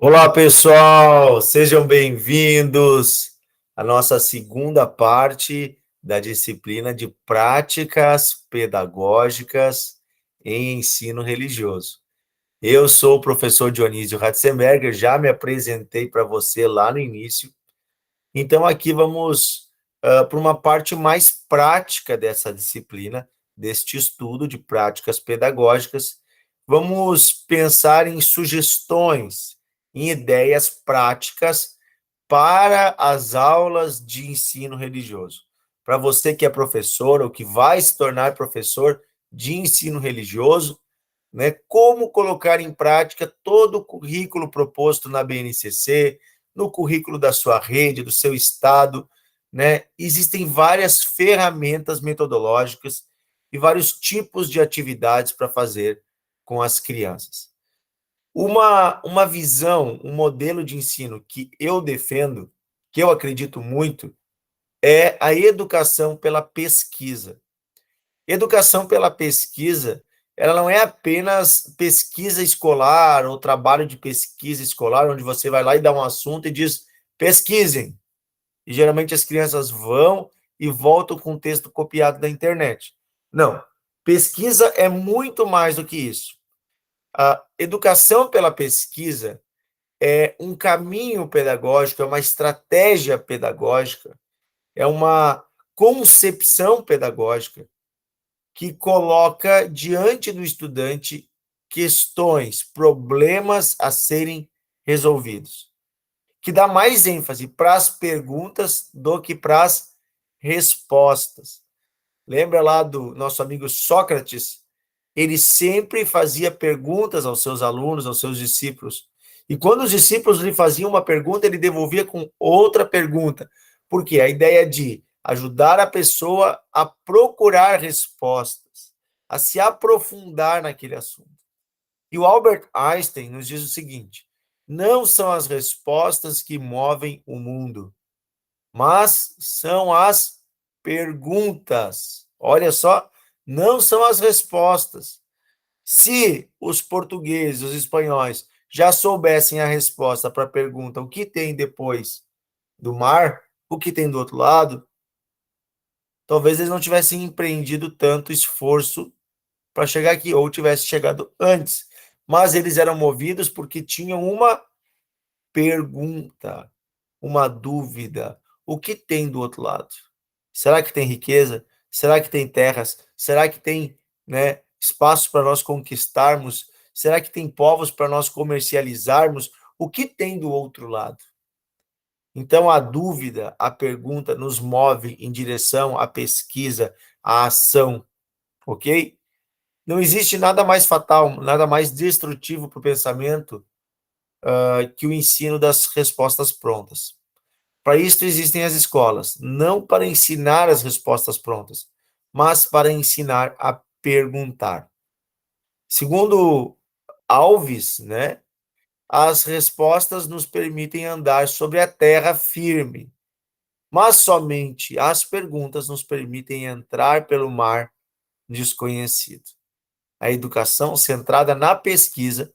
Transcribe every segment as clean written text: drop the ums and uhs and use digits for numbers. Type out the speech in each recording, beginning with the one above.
Olá, pessoal, sejam bem-vindos à nossa segunda parte da disciplina de práticas pedagógicas em ensino religioso. Eu sou o professor Dionísio Ratzenberger, já me apresentei para você lá no início. Então, aqui vamos para uma parte mais prática dessa disciplina, deste estudo de práticas pedagógicas. Vamos pensar em sugestões, em ideias práticas para as aulas de ensino religioso. Para você que é professor ou que vai se tornar professor de ensino religioso, né, como colocar em prática todo o currículo proposto na BNCC, no currículo da sua rede, do seu estado, né? Existem várias ferramentas metodológicas e vários tipos de atividades para fazer com as crianças. Uma visão, um modelo de ensino que eu defendo, que eu acredito muito, é a educação pela pesquisa. Educação pela pesquisa, ela não é apenas pesquisa escolar ou trabalho de pesquisa escolar, onde você vai lá e dá um assunto e diz, pesquisem. E geralmente as crianças vão e voltam com o texto copiado da internet. Não. Pesquisa é muito mais do que isso. A educação pela pesquisa é um caminho pedagógico, é uma estratégia pedagógica, é uma concepção pedagógica que coloca diante do estudante questões, problemas a serem resolvidos, que dá mais ênfase para as perguntas do que para as respostas. Lembra lá do nosso amigo Sócrates? Ele sempre fazia perguntas aos seus alunos, aos seus discípulos. E quando os discípulos lhe faziam uma pergunta, ele devolvia com outra pergunta. Por quê? A ideia de ajudar a pessoa a procurar respostas, a se aprofundar naquele assunto. E o Albert Einstein nos diz o seguinte: não são as respostas que movem o mundo, mas são as perguntas. Olha só, não são as respostas. Se os portugueses, os espanhóis, já soubessem a resposta para a pergunta o que tem depois do mar, o que tem do outro lado, talvez eles não tivessem empreendido tanto esforço para chegar aqui, ou tivessem chegado antes. Mas eles eram movidos porque tinham uma pergunta, uma dúvida. O que tem do outro lado? Será que tem riqueza? Será que tem terras? Será que tem, né, espaço para nós conquistarmos? Será que tem povos para nós comercializarmos? O que tem do outro lado? Então, a dúvida, a pergunta nos move em direção à pesquisa, à ação, ok? Não existe nada mais fatal, nada mais destrutivo para o pensamento que o ensino das respostas prontas. Para isso existem as escolas, não para ensinar as respostas prontas, mas para ensinar a perguntar. Segundo Alves, né, as respostas nos permitem andar sobre a terra firme, mas somente as perguntas nos permitem entrar pelo mar desconhecido. A educação centrada na pesquisa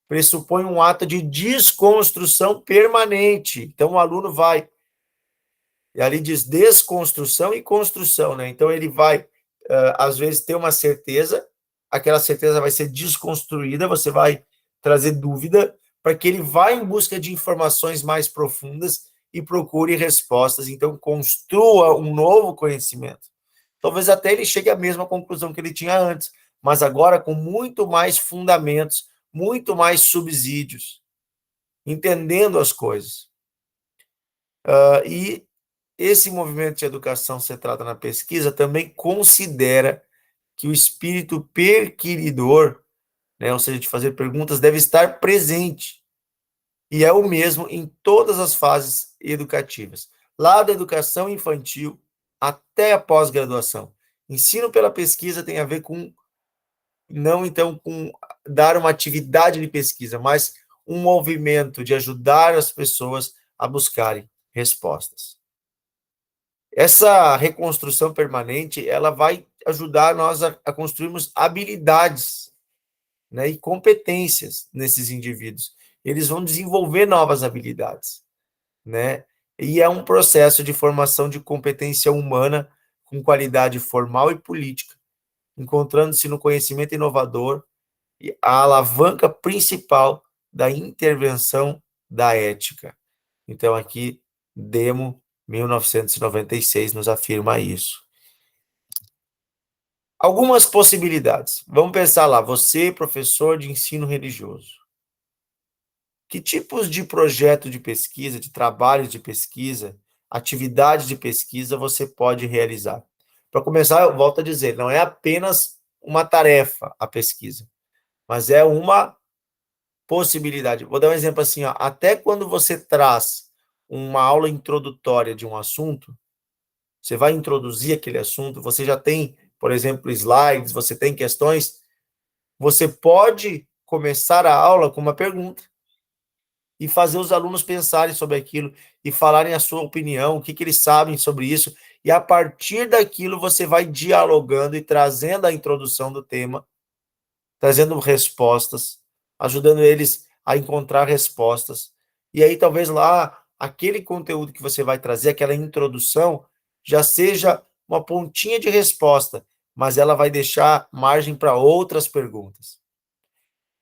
pressupõe um ato de desconstrução permanente. Então, o aluno vai, e ali diz desconstrução e construção, né? Então, ele vai, às vezes, ter uma certeza, aquela certeza vai ser desconstruída, você vai trazer dúvida, para que ele vá em busca de informações mais profundas e procure respostas. Então, construa um novo conhecimento. Talvez até ele chegue à mesma conclusão que ele tinha antes, mas agora com muito mais fundamentos, muito mais subsídios, entendendo as coisas. E esse movimento de educação centrada na pesquisa também considera que o espírito perquiridor, né, ou seja, de fazer perguntas, deve estar presente. E é o mesmo em todas as fases educativas, lá da educação infantil até a pós-graduação. Ensino pela pesquisa tem a ver com, não então com dar uma atividade de pesquisa, mas um movimento de ajudar as pessoas a buscarem respostas. Essa reconstrução permanente, ela vai ajudar nós a construirmos habilidades, né, e competências nesses indivíduos. eles vão desenvolver novas habilidades, né? E é um processo de formação de competência humana com qualidade formal e política, encontrando-se no conhecimento inovador e a alavanca principal da intervenção da ética. Então, aqui, Demo, 1996, nos afirma isso. Algumas possibilidades. Vamos pensar lá, você, professor de ensino religioso. Que tipos de projeto de pesquisa, de trabalho de pesquisa, atividade de pesquisa você pode realizar? Para começar, eu volto a dizer, não é apenas uma tarefa a pesquisa, mas é uma possibilidade. Vou dar um exemplo assim, ó, até quando você traz uma aula introdutória de um assunto, você vai introduzir aquele assunto, você já tem, por exemplo, slides, você tem questões, você pode começar a aula com uma pergunta e fazer os alunos pensarem sobre aquilo e falarem a sua opinião, o que, que eles sabem sobre isso, e a partir daquilo você vai dialogando e trazendo a introdução do tema, trazendo respostas, ajudando eles a encontrar respostas. E aí talvez lá aquele conteúdo que você vai trazer, aquela introdução, já seja uma pontinha de resposta, mas ela vai deixar margem para outras perguntas.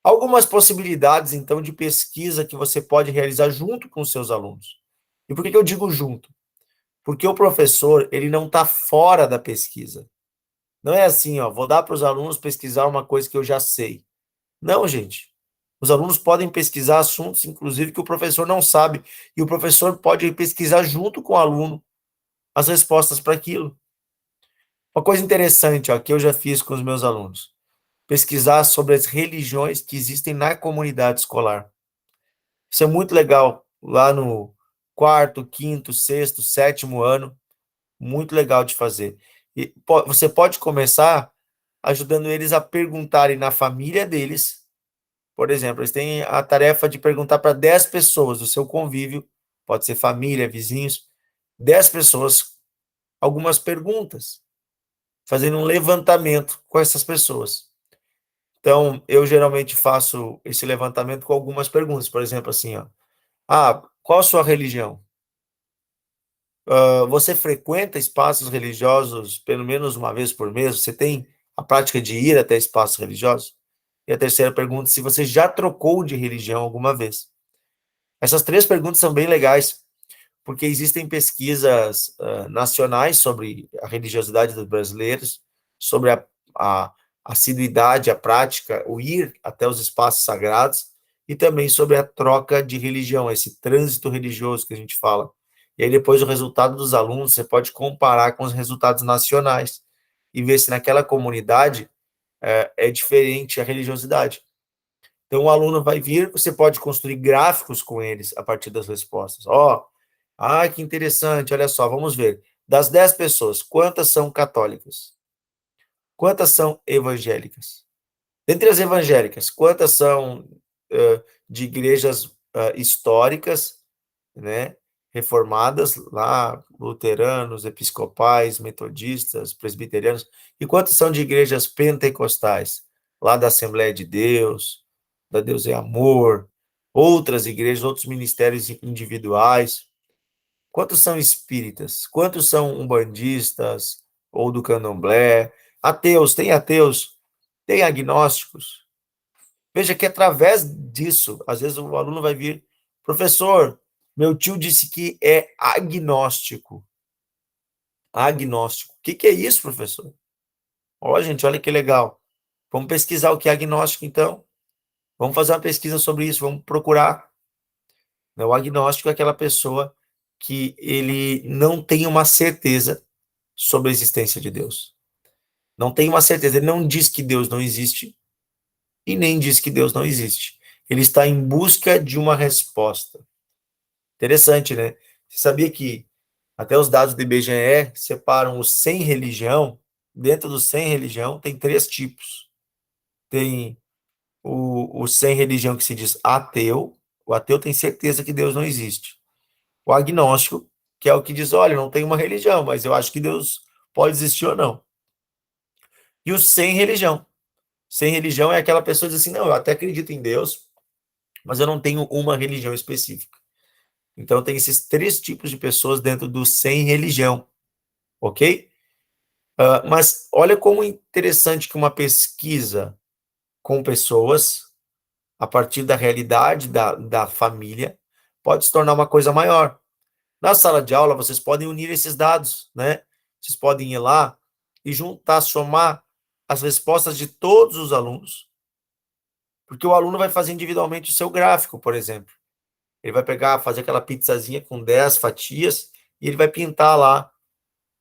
Algumas possibilidades, então, de pesquisa que você pode realizar junto com os seus alunos. E por que eu digo junto? Porque o professor, ele não está fora da pesquisa. Não é assim, ó, vou dar para os alunos pesquisar uma coisa que eu já sei. Não, gente. Os alunos podem pesquisar assuntos, inclusive, que o professor não sabe, e o professor pode pesquisar junto com o aluno as respostas para aquilo. Uma coisa interessante, ó, que eu já fiz com os meus alunos: pesquisar sobre as religiões que existem na comunidade escolar. Isso é muito legal, lá no quarto, quinto, sexto, sétimo ano, muito legal de fazer. E você pode começar ajudando eles a perguntarem na família deles. Por exemplo, eles têm a tarefa de perguntar para 10 pessoas do seu convívio, pode ser família, vizinhos, 10 pessoas, algumas perguntas, fazendo um levantamento com essas pessoas. Então, eu geralmente faço esse levantamento com algumas perguntas, por exemplo, assim, ó, qual a sua religião? Você frequenta espaços religiosos pelo menos uma vez por mês? Você tem a prática de ir até espaços religiosos? E a terceira pergunta, se você já trocou de religião alguma vez. Essas três perguntas são bem legais, porque existem pesquisas nacionais sobre a religiosidade dos brasileiros, sobre a assiduidade, a prática, o ir até os espaços sagrados, e também sobre a troca de religião, esse trânsito religioso que a gente fala. E aí depois o resultado dos alunos, você pode comparar com os resultados nacionais e ver se naquela comunidade é diferente a religiosidade. Então, o aluno vai vir, você pode construir gráficos com eles a partir das respostas. Que interessante, olha só, vamos ver. Das 10 pessoas, quantas são católicas? Quantas são evangélicas? Dentre as evangélicas, quantas são de igrejas históricas, né, reformadas, lá, luteranos, episcopais, metodistas, presbiterianos, e quantas são de igrejas pentecostais, lá da Assembleia de Deus, da Deus é Amor, outras igrejas, outros ministérios individuais? Quantos são espíritas? Quantos são umbandistas ou do candomblé? Ateus, tem agnósticos. Veja que através disso, às vezes o aluno vai vir, professor, meu tio disse que é agnóstico. Agnóstico. O que é isso, professor? Gente, olha que legal. Vamos pesquisar o que é agnóstico, então. Vamos fazer uma pesquisa sobre isso, vamos procurar. O agnóstico é aquela pessoa que ele não tem uma certeza sobre a existência de Deus. Não tem uma certeza. Ele não diz que Deus não existe e nem diz que Deus não existe. Ele está em busca de uma resposta. Interessante, né? Você sabia que até os dados do IBGE separam os sem religião? Dentro do sem religião tem 3 tipos. Tem o sem religião que se diz ateu. O ateu tem certeza que Deus não existe. O agnóstico, que é o que diz, olha, não tem uma religião, mas eu acho que Deus pode existir ou não. E o sem religião. Sem religião é aquela pessoa que diz assim, não, eu até acredito em Deus, mas eu não tenho uma religião específica. Então, tem esses 3 tipos de pessoas dentro do sem religião, ok? Mas olha como interessante que uma pesquisa com pessoas, a partir da realidade da família, pode se tornar uma coisa maior. Na sala de aula, vocês podem unir esses dados, né? Vocês podem ir lá e juntar, somar as respostas de todos os alunos, porque o aluno vai fazer individualmente o seu gráfico, por exemplo. Ele vai pegar, fazer aquela pizzazinha com 10 fatias e ele vai pintar lá.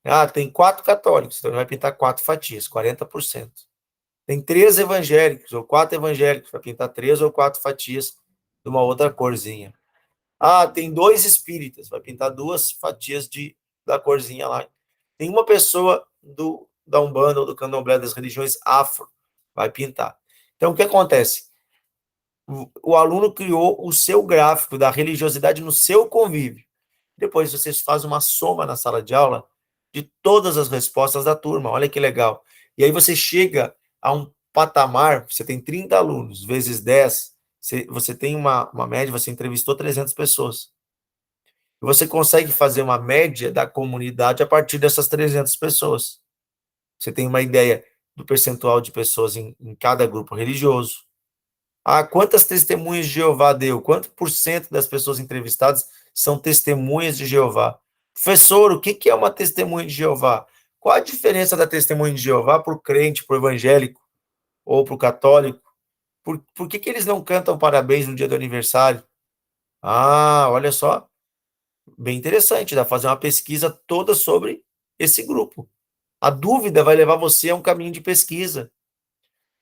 Ah, tem 4 católicos, então ele vai pintar 4 fatias, 40%. Tem 3 evangélicos, ou 4 evangélicos, vai pintar 3 ou 4 fatias de uma outra corzinha. Ah, tem 2 espíritas, vai pintar 2 fatias da corzinha lá. Tem uma pessoa da Umbanda ou do Candomblé, das religiões afro, vai pintar. Então, o que acontece? O aluno criou o seu gráfico da religiosidade no seu convívio. Depois vocês fazem uma soma na sala de aula de todas as respostas da turma. Olha que legal. E aí você chega a um patamar, você tem 30 alunos, vezes 10, você tem uma média, você entrevistou 300 pessoas. E você consegue fazer uma média da comunidade a partir dessas 300 pessoas. Você tem uma ideia do percentual de pessoas em cada grupo religioso. Ah, quantas testemunhas de Jeová deu? Quanto por cento das pessoas entrevistadas são testemunhas de Jeová? Professor, o que é uma testemunha de Jeová? Qual a diferença da testemunha de Jeová para o crente, para o evangélico ou para o católico? Por que eles não cantam parabéns no dia do aniversário? Ah, olha só, bem interessante, dá para fazer uma pesquisa toda sobre esse grupo. A dúvida vai levar você a um caminho de pesquisa.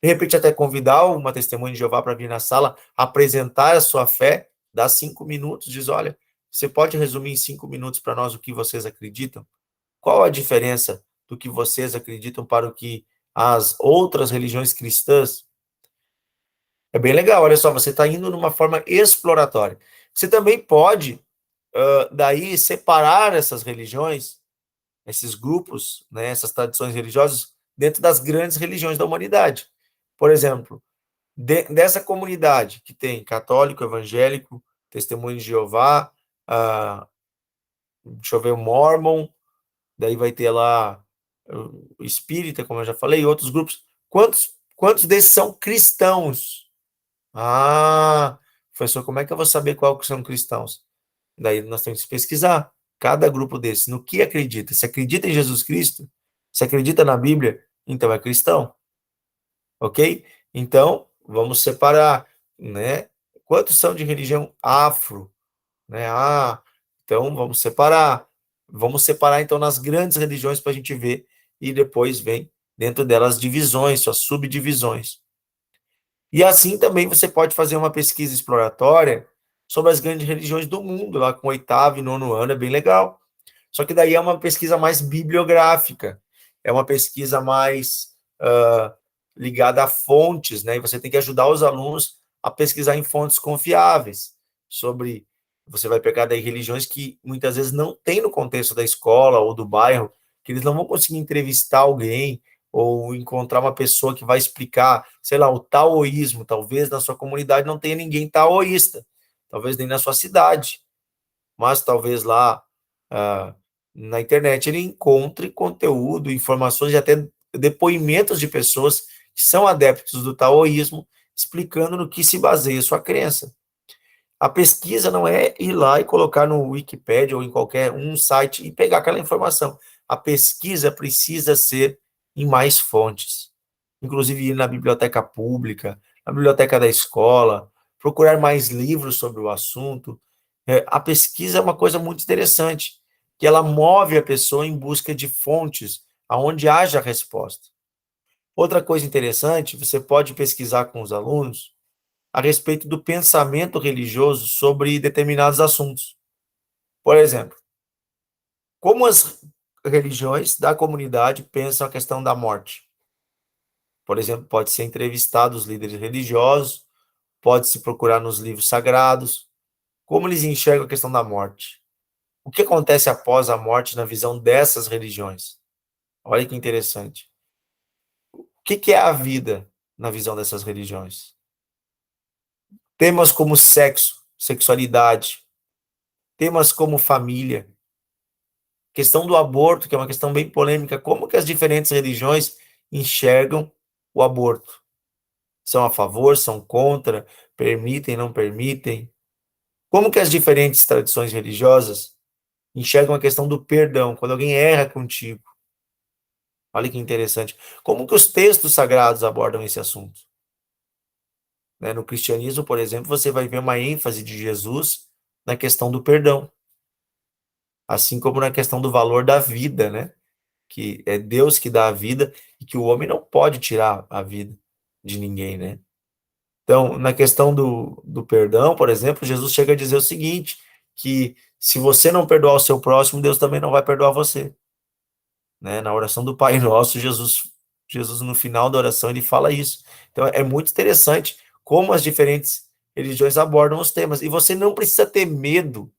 De repente, até convidar uma testemunha de Jeová para vir na sala, apresentar a sua fé, dá 5 minutos, diz: olha, você pode resumir em 5 minutos para nós o que vocês acreditam? Qual a diferença do que vocês acreditam para o que as outras religiões cristãs? É bem legal, olha só, você está indo numa forma exploratória. Você também pode, daí, separar essas religiões, esses grupos, né, essas tradições religiosas, dentro das grandes religiões da humanidade. Por exemplo, dessa comunidade que tem católico, evangélico, testemunho de Jeová, deixa eu ver, o Mormon, daí vai ter lá o Espírita, como eu já falei, e outros grupos. Quantos desses são cristãos? Ah, professor, como é que eu vou saber qual que são cristãos? Daí nós temos que pesquisar cada grupo desses, no que acredita. Se acredita em Jesus Cristo, se acredita na Bíblia, então é cristão, ok? Então, vamos separar, né? Quantos são de religião afro, né? Ah, então vamos separar. Vamos separar, então, nas grandes religiões para a gente ver, e depois vem dentro delas divisões, suas subdivisões. E assim também você pode fazer uma pesquisa exploratória sobre as grandes religiões do mundo, lá com 8º e 9º ano, é bem legal. Só que daí é uma pesquisa mais bibliográfica, é uma pesquisa mais ligada a fontes, né? E você tem que ajudar os alunos a pesquisar em fontes confiáveis sobre. Você vai pegar daí religiões que muitas vezes não tem no contexto da escola ou do bairro, que eles não vão conseguir entrevistar alguém ou encontrar uma pessoa que vai explicar, sei lá, o taoísmo. Talvez na sua comunidade não tenha ninguém taoísta, talvez nem na sua cidade, mas talvez lá na internet ele encontre conteúdo, informações e até depoimentos de pessoas que são adeptos do taoísmo, explicando no que se baseia a sua crença. A pesquisa não é ir lá e colocar no Wikipedia ou em qualquer site e pegar aquela informação. A pesquisa precisa ser em mais fontes, inclusive ir na biblioteca pública, na biblioteca da escola, procurar mais livros sobre o assunto. A pesquisa é uma coisa muito interessante, que ela move a pessoa em busca de fontes aonde haja resposta. Outra coisa interessante, você pode pesquisar com os alunos a respeito do pensamento religioso sobre determinados assuntos. Por exemplo, como as religiões da comunidade pensam a questão da morte. Por exemplo, pode ser entrevistado os líderes religiosos, pode-se procurar nos livros sagrados, como eles enxergam a questão da morte. O que acontece após a morte na visão dessas religiões? Olha que interessante. O que é a vida na visão dessas religiões? Temas como sexo, sexualidade, temas como família, questão do aborto, que é uma questão bem polêmica, como que as diferentes religiões enxergam o aborto? São a favor, são contra, permitem, não permitem? Como que as diferentes tradições religiosas enxergam a questão do perdão, quando alguém erra contigo? Olha que interessante. Como que os textos sagrados abordam esse assunto? Né? No cristianismo, por exemplo, você vai ver uma ênfase de Jesus na questão do perdão, assim como na questão do valor da vida, né? Que é Deus que dá a vida e que o homem não pode tirar a vida de ninguém, né? Então, na questão do perdão, por exemplo, Jesus chega a dizer o seguinte, que se você não perdoar o seu próximo, Deus também não vai perdoar você, né? Na oração do Pai Nosso, Jesus no final da oração, ele fala isso. Então, é muito interessante como as diferentes religiões abordam os temas, e você não precisa ter medo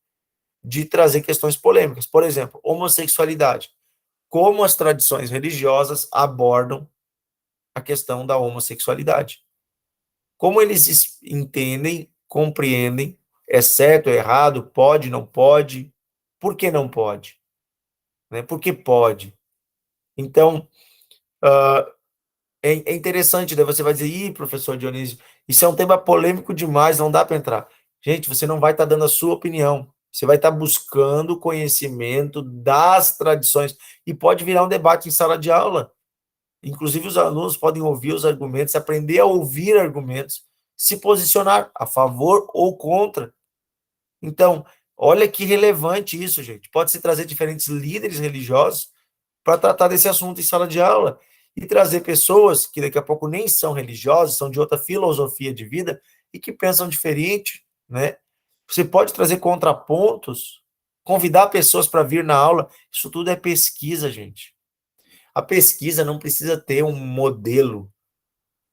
de trazer questões polêmicas. Por exemplo, homossexualidade. Como as tradições religiosas abordam a questão da homossexualidade? Como eles entendem, compreendem, é certo, é errado, pode, não pode, por que não pode? Né? Por que pode? Então, é interessante, daí você vai dizer, ih, professor Dionísio, isso é um tema polêmico demais, não dá para entrar. Gente, você não vai estar dando a sua opinião, você vai estar buscando conhecimento das tradições, e pode virar um debate em sala de aula. Inclusive, os alunos podem ouvir os argumentos, aprender a ouvir argumentos, se posicionar a favor ou contra. Então, olha que relevante isso, gente. Pode-se trazer diferentes líderes religiosos para tratar desse assunto em sala de aula e trazer pessoas que daqui a pouco nem são religiosas, são de outra filosofia de vida e que pensam diferente, né? Você pode trazer contrapontos, convidar pessoas para vir na aula. Isso tudo é pesquisa, gente. A pesquisa não precisa ter um modelo.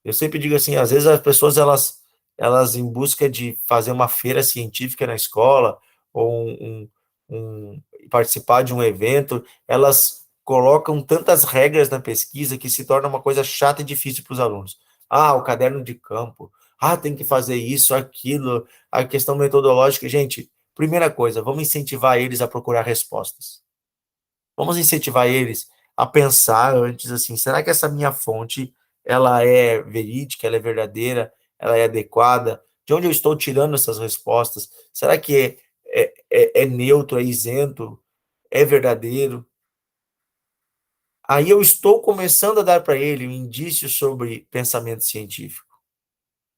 Eu sempre digo assim, às vezes as pessoas elas em busca de fazer uma feira científica na escola ou participar de um evento, elas colocam tantas regras na pesquisa que se torna uma coisa chata e difícil para os alunos. Ah, o caderno de campo. Ah, tem que fazer isso, aquilo, a questão metodológica. Gente, primeira coisa, vamos incentivar eles a procurar respostas. Vamos incentivar eles a pensar antes assim, será que essa minha fonte ela é verídica, ela é verdadeira, ela é adequada? De onde eu estou tirando essas respostas? Será que é neutro, é isento, é verdadeiro? Aí eu estou começando a dar para ele um indício sobre pensamento científico,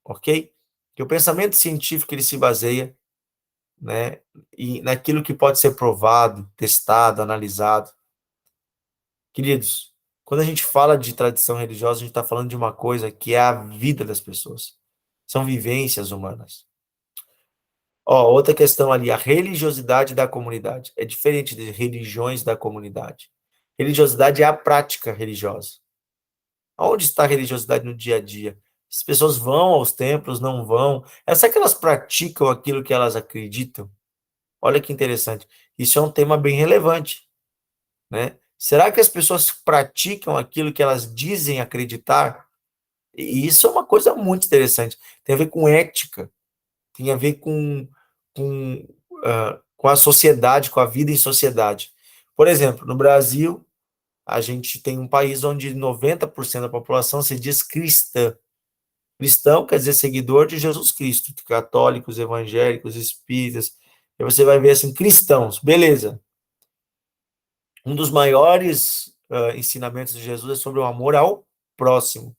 ok? Que o pensamento científico ele se baseia, né, naquilo que pode ser provado, testado, analisado. Queridos, quando a gente fala de tradição religiosa, a gente está falando de uma coisa que é a vida das pessoas. São vivências humanas. Ó, outra questão ali, a religiosidade da comunidade. É diferente de religiões da comunidade. Religiosidade é a prática religiosa. Onde está a religiosidade no dia a dia? As pessoas vão aos templos, não vão? Será que elas praticam aquilo que elas acreditam? Olha que interessante. Isso é um tema bem relevante, né? Será que as pessoas praticam aquilo que elas dizem acreditar? E isso é uma coisa muito interessante. Tem a ver com ética, tem a ver com a sociedade, com a vida em sociedade. Por exemplo, no Brasil, a gente tem um país onde 90% da população se diz cristã. Cristão quer dizer seguidor de Jesus Cristo, católicos, evangélicos, espíritas. E você vai ver assim, cristãos, beleza. Um dos maiores ensinamentos de Jesus é sobre o amor ao próximo,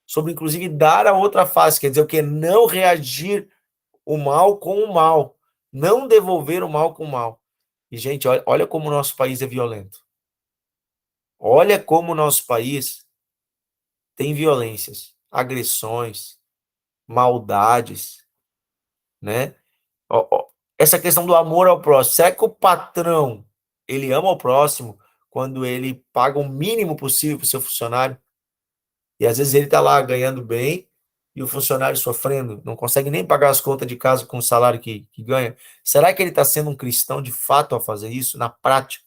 sobre inclusive dar a outra face, quer dizer o que? Não reagir o mal com o mal, não devolver o mal com o mal. E, gente, olha como o nosso país é violento. Olha como o nosso país tem violências, agressões, maldades, né? Essa questão do amor ao próximo. Será que o patrão, ele ama o próximo quando ele paga o mínimo possível para o seu funcionário? E às vezes ele está lá ganhando bem e o funcionário sofrendo, não consegue nem pagar as contas de casa com o salário que ganha. Será que ele está sendo um cristão de fato ao fazer isso, na prática?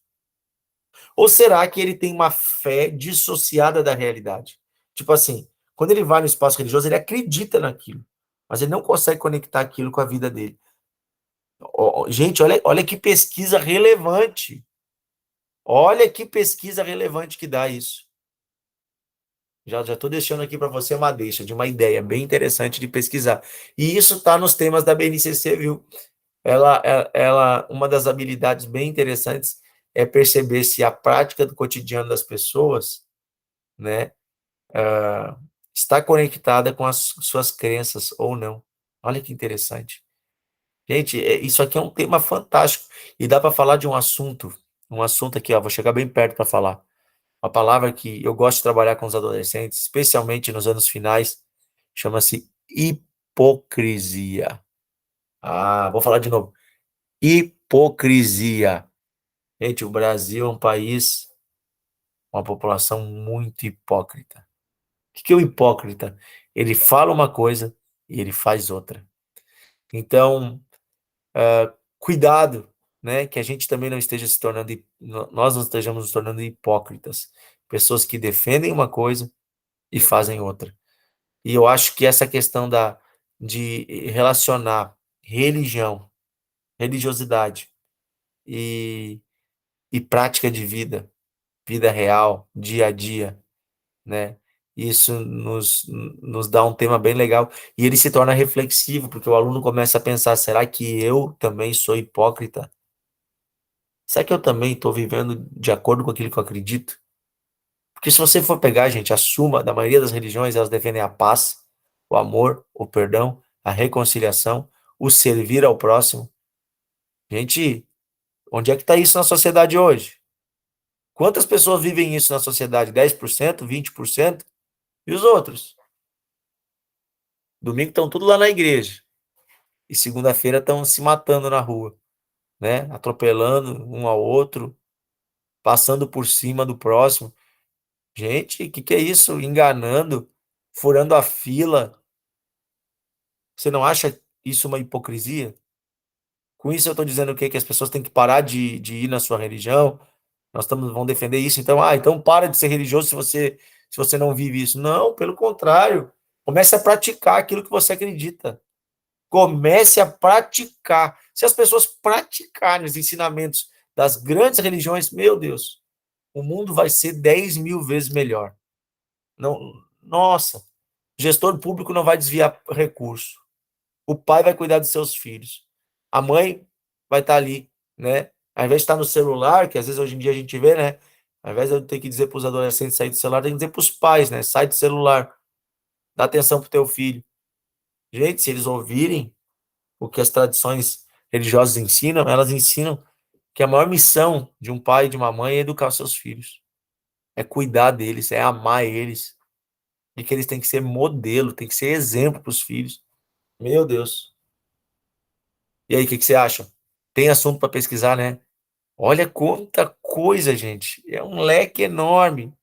Ou será que ele tem uma fé dissociada da realidade? Tipo assim, quando ele vai no espaço religioso, ele acredita naquilo. mas ele não consegue conectar aquilo com a vida dele. Gente, olha que pesquisa relevante. Olha que pesquisa relevante que dá isso. Já estou deixando aqui para você uma deixa de uma ideia bem interessante de pesquisar. E isso está nos temas da BNCC, viu? Uma das habilidades bem interessantes é perceber se a prática do cotidiano das pessoas, né, está conectada com as suas crenças ou não. Olha que interessante. Gente, isso aqui é um tema fantástico e dá para falar de um assunto aqui, ó, vou chegar bem perto para falar. Uma palavra que eu gosto de trabalhar com os adolescentes, especialmente nos anos finais, chama-se hipocrisia. Vou falar de novo. Hipocrisia. Gente, o Brasil é um país com uma população muito hipócrita. O que é o hipócrita? Ele fala uma coisa e ele faz outra. Então, cuidado, né, que a gente também não esteja se tornando, nós não estejamos nos tornando hipócritas. Pessoas que defendem uma coisa e fazem outra. E eu acho que essa questão de relacionar religião, religiosidade e, e prática de vida, vida real, dia a dia, né? Isso nos dá um tema bem legal e ele se torna reflexivo, porque o aluno começa a pensar: será que eu também sou hipócrita? Será que eu também estou vivendo de acordo com aquilo que eu acredito? Porque se você for pegar, gente, a suma da maioria das religiões, elas defendem a paz, o amor, o perdão, a reconciliação, o servir ao próximo. Gente, onde é que está isso na sociedade hoje? Quantas pessoas vivem isso na sociedade? 10%, 20%? E os outros? Domingo estão tudo lá na igreja. E segunda-feira estão se matando na rua, né? Atropelando um ao outro, passando por cima do próximo. Gente, o que é isso? Enganando, furando a fila. Você não acha isso uma hipocrisia? Com isso eu estou dizendo o quê? Que as pessoas têm que parar de ir na sua religião. Vamos defender isso. Então para de ser religioso se você não vive isso. Não, pelo contrário. Comece a praticar aquilo que você acredita. Comece a praticar. Se as pessoas praticarem os ensinamentos das grandes religiões, meu Deus, o mundo vai ser 10 mil vezes melhor. Não, nossa, o gestor público não vai desviar recurso. O pai vai cuidar dos seus filhos. A mãe vai estar ali, né? Ao invés de estar no celular, que às vezes hoje em dia a gente vê, né? Ao invés de eu ter que dizer para os adolescentes sair do celular, tem que dizer para os pais, né? Sai do celular, dá atenção para o teu filho. Gente, se eles ouvirem o que as tradições religiosas ensinam, elas ensinam que a maior missão de um pai e de uma mãe é educar os seus filhos. É cuidar deles, é amar eles. E que eles têm que ser modelo, têm que ser exemplo para os filhos. Meu Deus. E aí, o que você acha? Tem assunto para pesquisar, né? Olha quanta coisa, gente. É um leque enorme.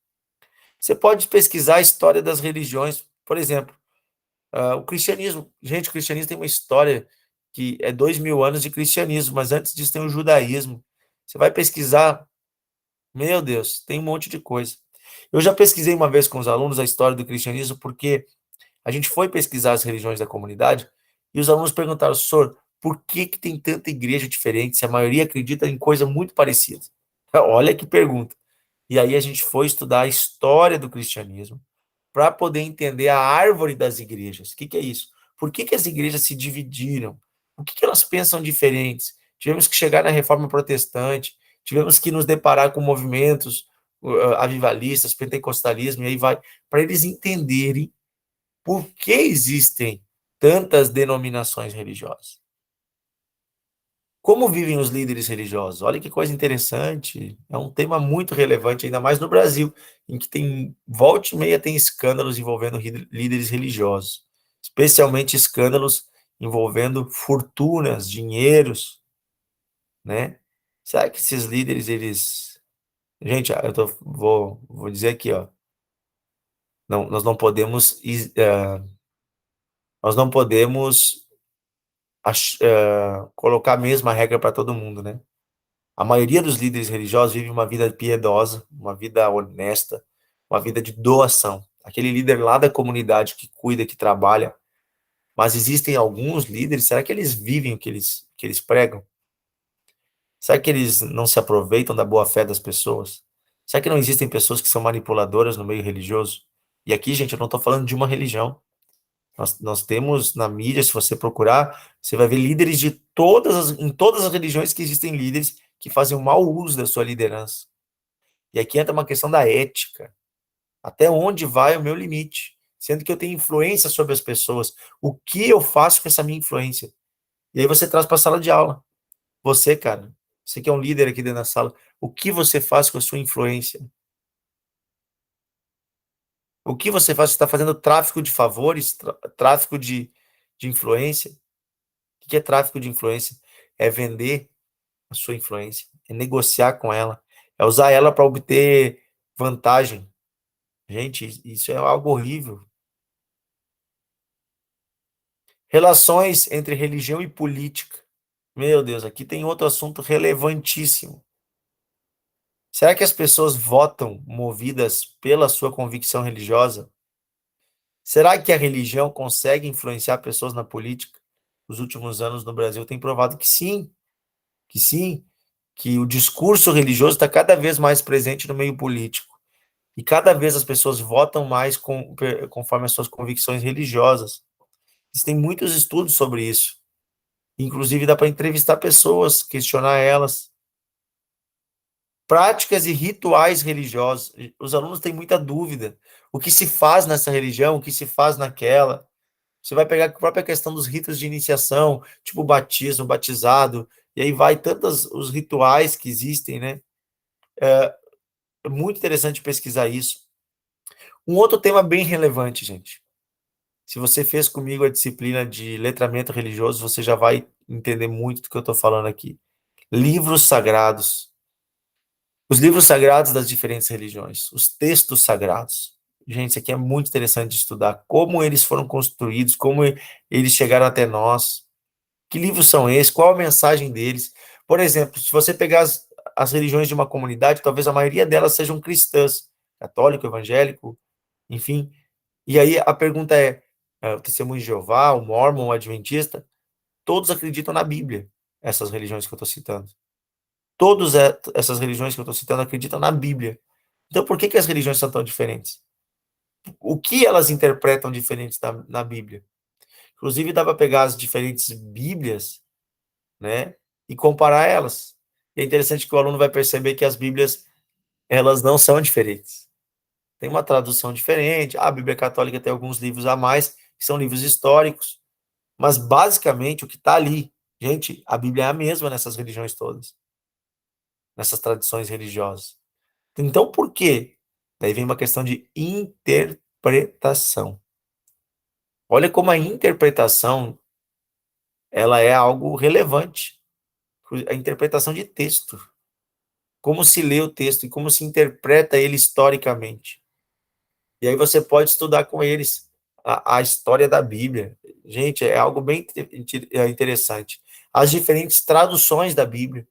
Você pode pesquisar a história das religiões. Por exemplo, o cristianismo. Gente, o cristianismo tem uma história que é 2000 anos de cristianismo, mas antes disso tem o judaísmo. Você vai pesquisar, meu Deus, tem um monte de coisa. Eu já pesquisei uma vez com os alunos a história do cristianismo, porque a gente foi pesquisar as religiões da comunidade e os alunos perguntaram: senhor, por que tem tanta igreja diferente se a maioria acredita em coisa muito parecida? Olha que pergunta. E aí a gente foi estudar a história do cristianismo para poder entender a árvore das igrejas. O que é isso? Por que as igrejas se dividiram? O que elas pensam diferentes? Tivemos que chegar na reforma protestante, tivemos que nos deparar com movimentos avivalistas, pentecostalismo, e aí vai, para eles entenderem por que existem tantas denominações religiosas. Como vivem os líderes religiosos? Olha que coisa interessante. É um tema muito relevante, ainda mais no Brasil, em que tem volta e meia tem escândalos envolvendo líderes religiosos, especialmente escândalos envolvendo fortunas, dinheiros, né? Será que esses líderes, eles... Gente, vou dizer aqui, ó, não, nós não podemos colocar a mesma regra para todo mundo, né? A maioria dos líderes religiosos vive uma vida piedosa, uma vida honesta, uma vida de doação. Aquele líder lá da comunidade que cuida, que trabalha, Mas existem alguns líderes, será que eles vivem o que eles pregam? Será que eles não se aproveitam da boa-fé das pessoas? Será que não existem pessoas que são manipuladoras no meio religioso? E aqui, gente, eu não estou falando de uma religião. Nós temos na mídia, se você procurar, você vai ver líderes em todas as religiões que existem líderes que fazem um mau uso da sua liderança. E aqui entra uma questão da ética. Até onde vai o meu limite? Sendo que eu tenho influência sobre as pessoas. O que eu faço com essa minha influência? E aí você traz para a sala de aula. Você, cara, você que é um líder aqui dentro da sala, o que você faz com a sua influência? O que você faz? Você está fazendo tráfico de favores, tráfico de influência? O que é tráfico de influência? É vender a sua influência, é negociar com ela, é usar ela para obter vantagem. Gente, isso é algo horrível. Relações entre religião e política. Meu Deus, aqui tem outro assunto relevantíssimo. Será que as pessoas votam movidas pela sua convicção religiosa? Será que a religião consegue influenciar pessoas na política? Os últimos anos no Brasil têm provado que sim, que o discurso religioso está cada vez mais presente no meio político. E cada vez as pessoas votam mais conforme as suas convicções religiosas. Existem muitos estudos sobre isso. Inclusive, dá para entrevistar pessoas, questionar elas. Práticas e rituais religiosos. Os alunos têm muita dúvida. O que se faz nessa religião, o que se faz naquela. Você vai pegar a própria questão dos ritos de iniciação, tipo batismo, batizado, e aí vai tantos os rituais que existem, né? É muito interessante pesquisar isso. Um outro tema bem relevante, gente. Se você fez comigo a disciplina de letramento religioso, você já vai entender muito do que eu estou falando aqui. Livros sagrados. Os livros sagrados das diferentes religiões. Os textos sagrados. Gente, isso aqui é muito interessante de estudar. Como eles foram construídos, como eles chegaram até nós. Que livros são esses? Qual a mensagem deles? Por exemplo, se você pegar as religiões de uma comunidade, talvez a maioria delas sejam cristãs. Católico, evangélico, enfim. E aí a pergunta é, o Testemunho de Jeová, o Mórmon, o Adventista, todos acreditam na Bíblia, essas religiões que eu estou citando. Todas essas religiões que eu estou citando acreditam na Bíblia. Então, por que as religiões são tão diferentes? O que elas interpretam diferentes na Bíblia? Inclusive, dá para pegar as diferentes Bíblias, né, e comparar elas. E é interessante que o aluno vai perceber que as Bíblias, elas não são diferentes. Tem uma tradução diferente. A Bíblia Católica tem alguns livros a mais, que são livros históricos. Mas, basicamente, o que está ali, gente, a Bíblia é a mesma nessas religiões todas, nessas tradições religiosas. Então, por quê? Daí vem uma questão de interpretação. Olha como a interpretação, ela é algo relevante. A interpretação de texto. Como se lê o texto e como se interpreta ele historicamente. E aí você pode estudar com eles a história da Bíblia. Gente, é algo bem interessante. As diferentes traduções da Bíblia.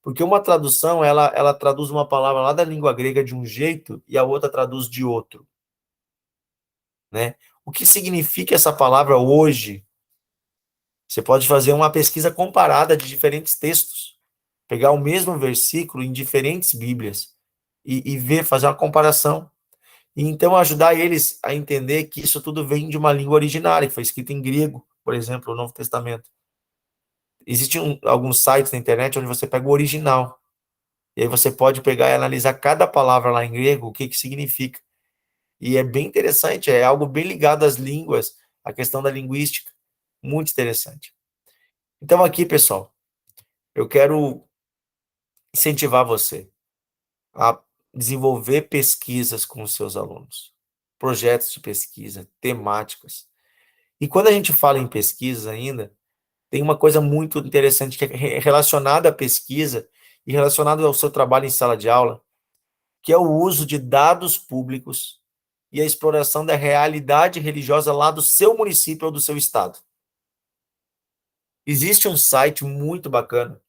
Porque uma tradução, ela traduz uma palavra lá da língua grega de um jeito e a outra traduz de outro, né? O que significa essa palavra hoje? Você pode fazer uma pesquisa comparada de diferentes textos, pegar o mesmo versículo em diferentes Bíblias e ver, fazer uma comparação. E então ajudar eles a entender que isso tudo vem de uma língua originária, que foi escrita em grego, por exemplo, o Novo Testamento. Existem alguns sites na internet onde você pega o original. E aí você pode pegar e analisar cada palavra lá em grego, o que que significa. E é bem interessante, é algo bem ligado às línguas, à questão da linguística. Muito interessante. Então aqui, pessoal, eu quero incentivar você a desenvolver pesquisas com os seus alunos, projetos de pesquisa, temáticas. E quando a gente fala em pesquisa ainda, tem uma coisa muito interessante que é relacionada à pesquisa e relacionada ao seu trabalho em sala de aula, que é o uso de dados públicos e a exploração da realidade religiosa lá do seu município ou do seu estado. Existe um site muito bacana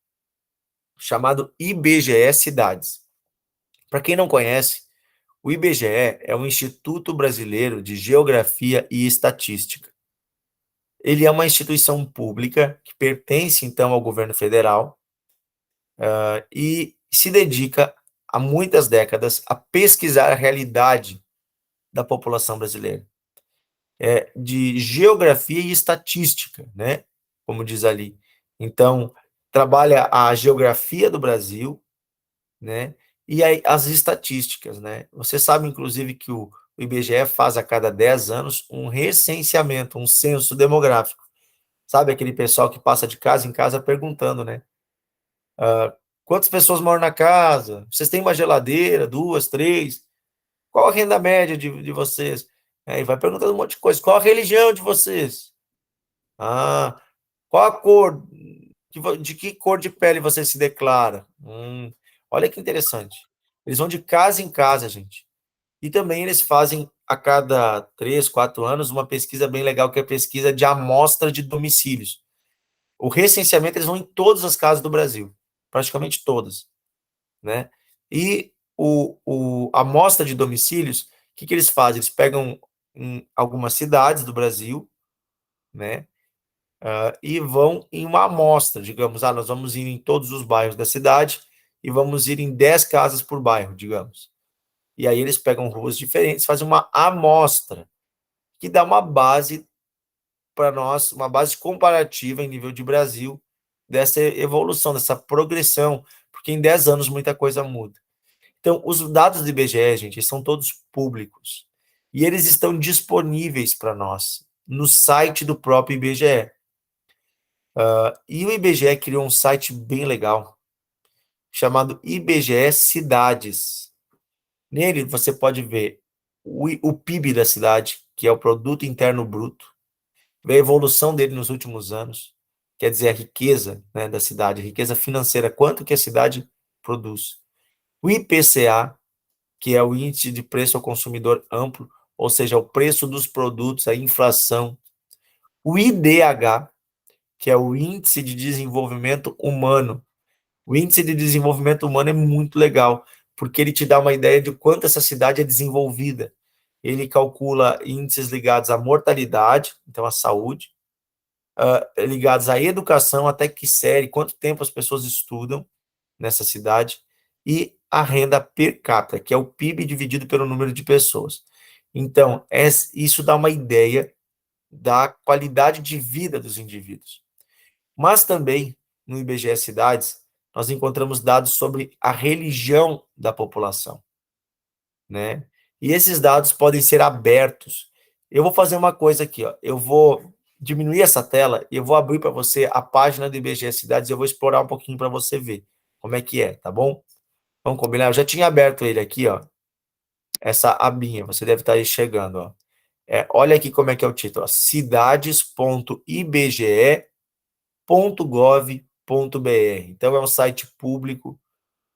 chamado IBGE Cidades. Para quem não conhece, o IBGE é o Instituto Brasileiro de Geografia e Estatística. Ele é uma instituição pública que pertence, então, ao governo federal, e se dedica há muitas décadas a pesquisar a realidade da população brasileira, de geografia e estatística, né? Como diz ali. Então, trabalha a geografia do Brasil, né? E aí, as estatísticas, né? Você sabe, inclusive, que o IBGE faz a cada 10 anos um recenseamento, um censo demográfico. Sabe aquele pessoal que passa de casa em casa perguntando, né? Quantas pessoas moram na casa? Vocês têm uma geladeira, duas, três? Qual a renda média de vocês? E vai perguntando um monte de coisa. Qual a religião de vocês? Ah, qual a cor? De que cor de pele você se declara? Olha que interessante. Eles vão de casa em casa, gente. E também eles fazem a cada 3, 4 anos uma pesquisa bem legal, que é a pesquisa de amostra de domicílios. O recenseamento, eles vão em todas as casas do Brasil, praticamente todas, né? E a amostra de domicílios, o que eles fazem? Eles pegam em algumas cidades do Brasil, né? E vão em uma amostra, digamos, nós vamos ir em todos os bairros da cidade e vamos ir em 10 casas por bairro, digamos. E aí eles pegam ruas diferentes, fazem uma amostra, que dá uma base para nós, uma base comparativa em nível de Brasil, dessa evolução, dessa progressão, porque em 10 anos muita coisa muda. Então, os dados do IBGE, gente, são todos públicos. E eles estão disponíveis para nós no site do próprio IBGE. E o IBGE criou um site bem legal, chamado IBGE Cidades. Nele, você pode ver o PIB da cidade, que é o Produto Interno Bruto, ver a evolução dele nos últimos anos, quer dizer, a riqueza, né, da cidade, a riqueza financeira, quanto que a cidade produz. O IPCA, que é o Índice de Preço ao Consumidor Amplo, ou seja, o preço dos produtos, a inflação. O IDH, que é o Índice de Desenvolvimento Humano. O Índice de Desenvolvimento Humano é muito legal, porque ele te dá uma ideia de quanto essa cidade é desenvolvida. Ele calcula índices ligados à mortalidade, então à saúde, ligados à educação, até que série, quanto tempo as pessoas estudam nessa cidade, e a renda per capita, que é o PIB dividido pelo número de pessoas. Então, isso dá uma ideia da qualidade de vida dos indivíduos. Mas também, no IBGE Cidades, nós encontramos dados sobre a religião da população, né? E esses dados podem ser abertos. Eu vou fazer uma coisa aqui, ó. Eu vou diminuir essa tela e eu vou abrir para você a página do IBGE Cidades e eu vou explorar um pouquinho para você ver como é que é, tá bom? Vamos combinar? Eu já tinha aberto ele aqui, ó. Essa abinha, você deve estar aí chegando, ó. Olha aqui como é que é o título, ó. cidades.ibge.gov.br. Então, é um site público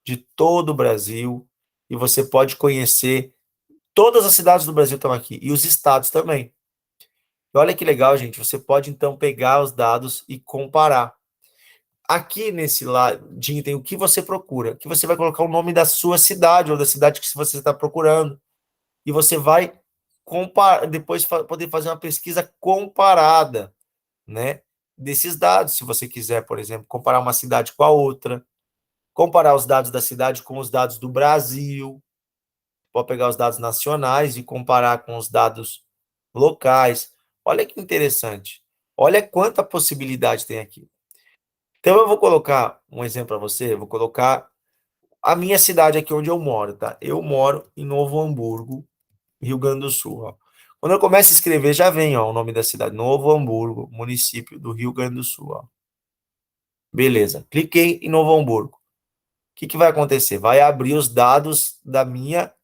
de todo o Brasil e você pode conhecer todas as cidades do Brasil estão aqui e os estados também. E olha que legal, gente. Você pode então pegar os dados e comparar. Aqui nesse ladinho tem o que você procura, que você vai colocar o nome da sua cidade ou da cidade que você está procurando. E você vai depois poder fazer uma pesquisa comparada, né, desses dados, se você quiser, por exemplo, comparar uma cidade com a outra, comparar os dados da cidade com os dados do Brasil, pode pegar os dados nacionais e comparar com os dados locais. Olha que interessante. Olha quanta possibilidade tem aqui. Então, eu vou colocar um exemplo para você, eu vou colocar a minha cidade aqui onde eu moro, tá? Eu moro em Novo Hamburgo, Rio Grande do Sul, ó. Quando eu começo a escrever, já vem, ó, o nome da cidade, Novo Hamburgo, município do Rio Grande do Sul, ó. Beleza. Cliquei em Novo Hamburgo. O que vai acontecer? Vai abrir os dados da minha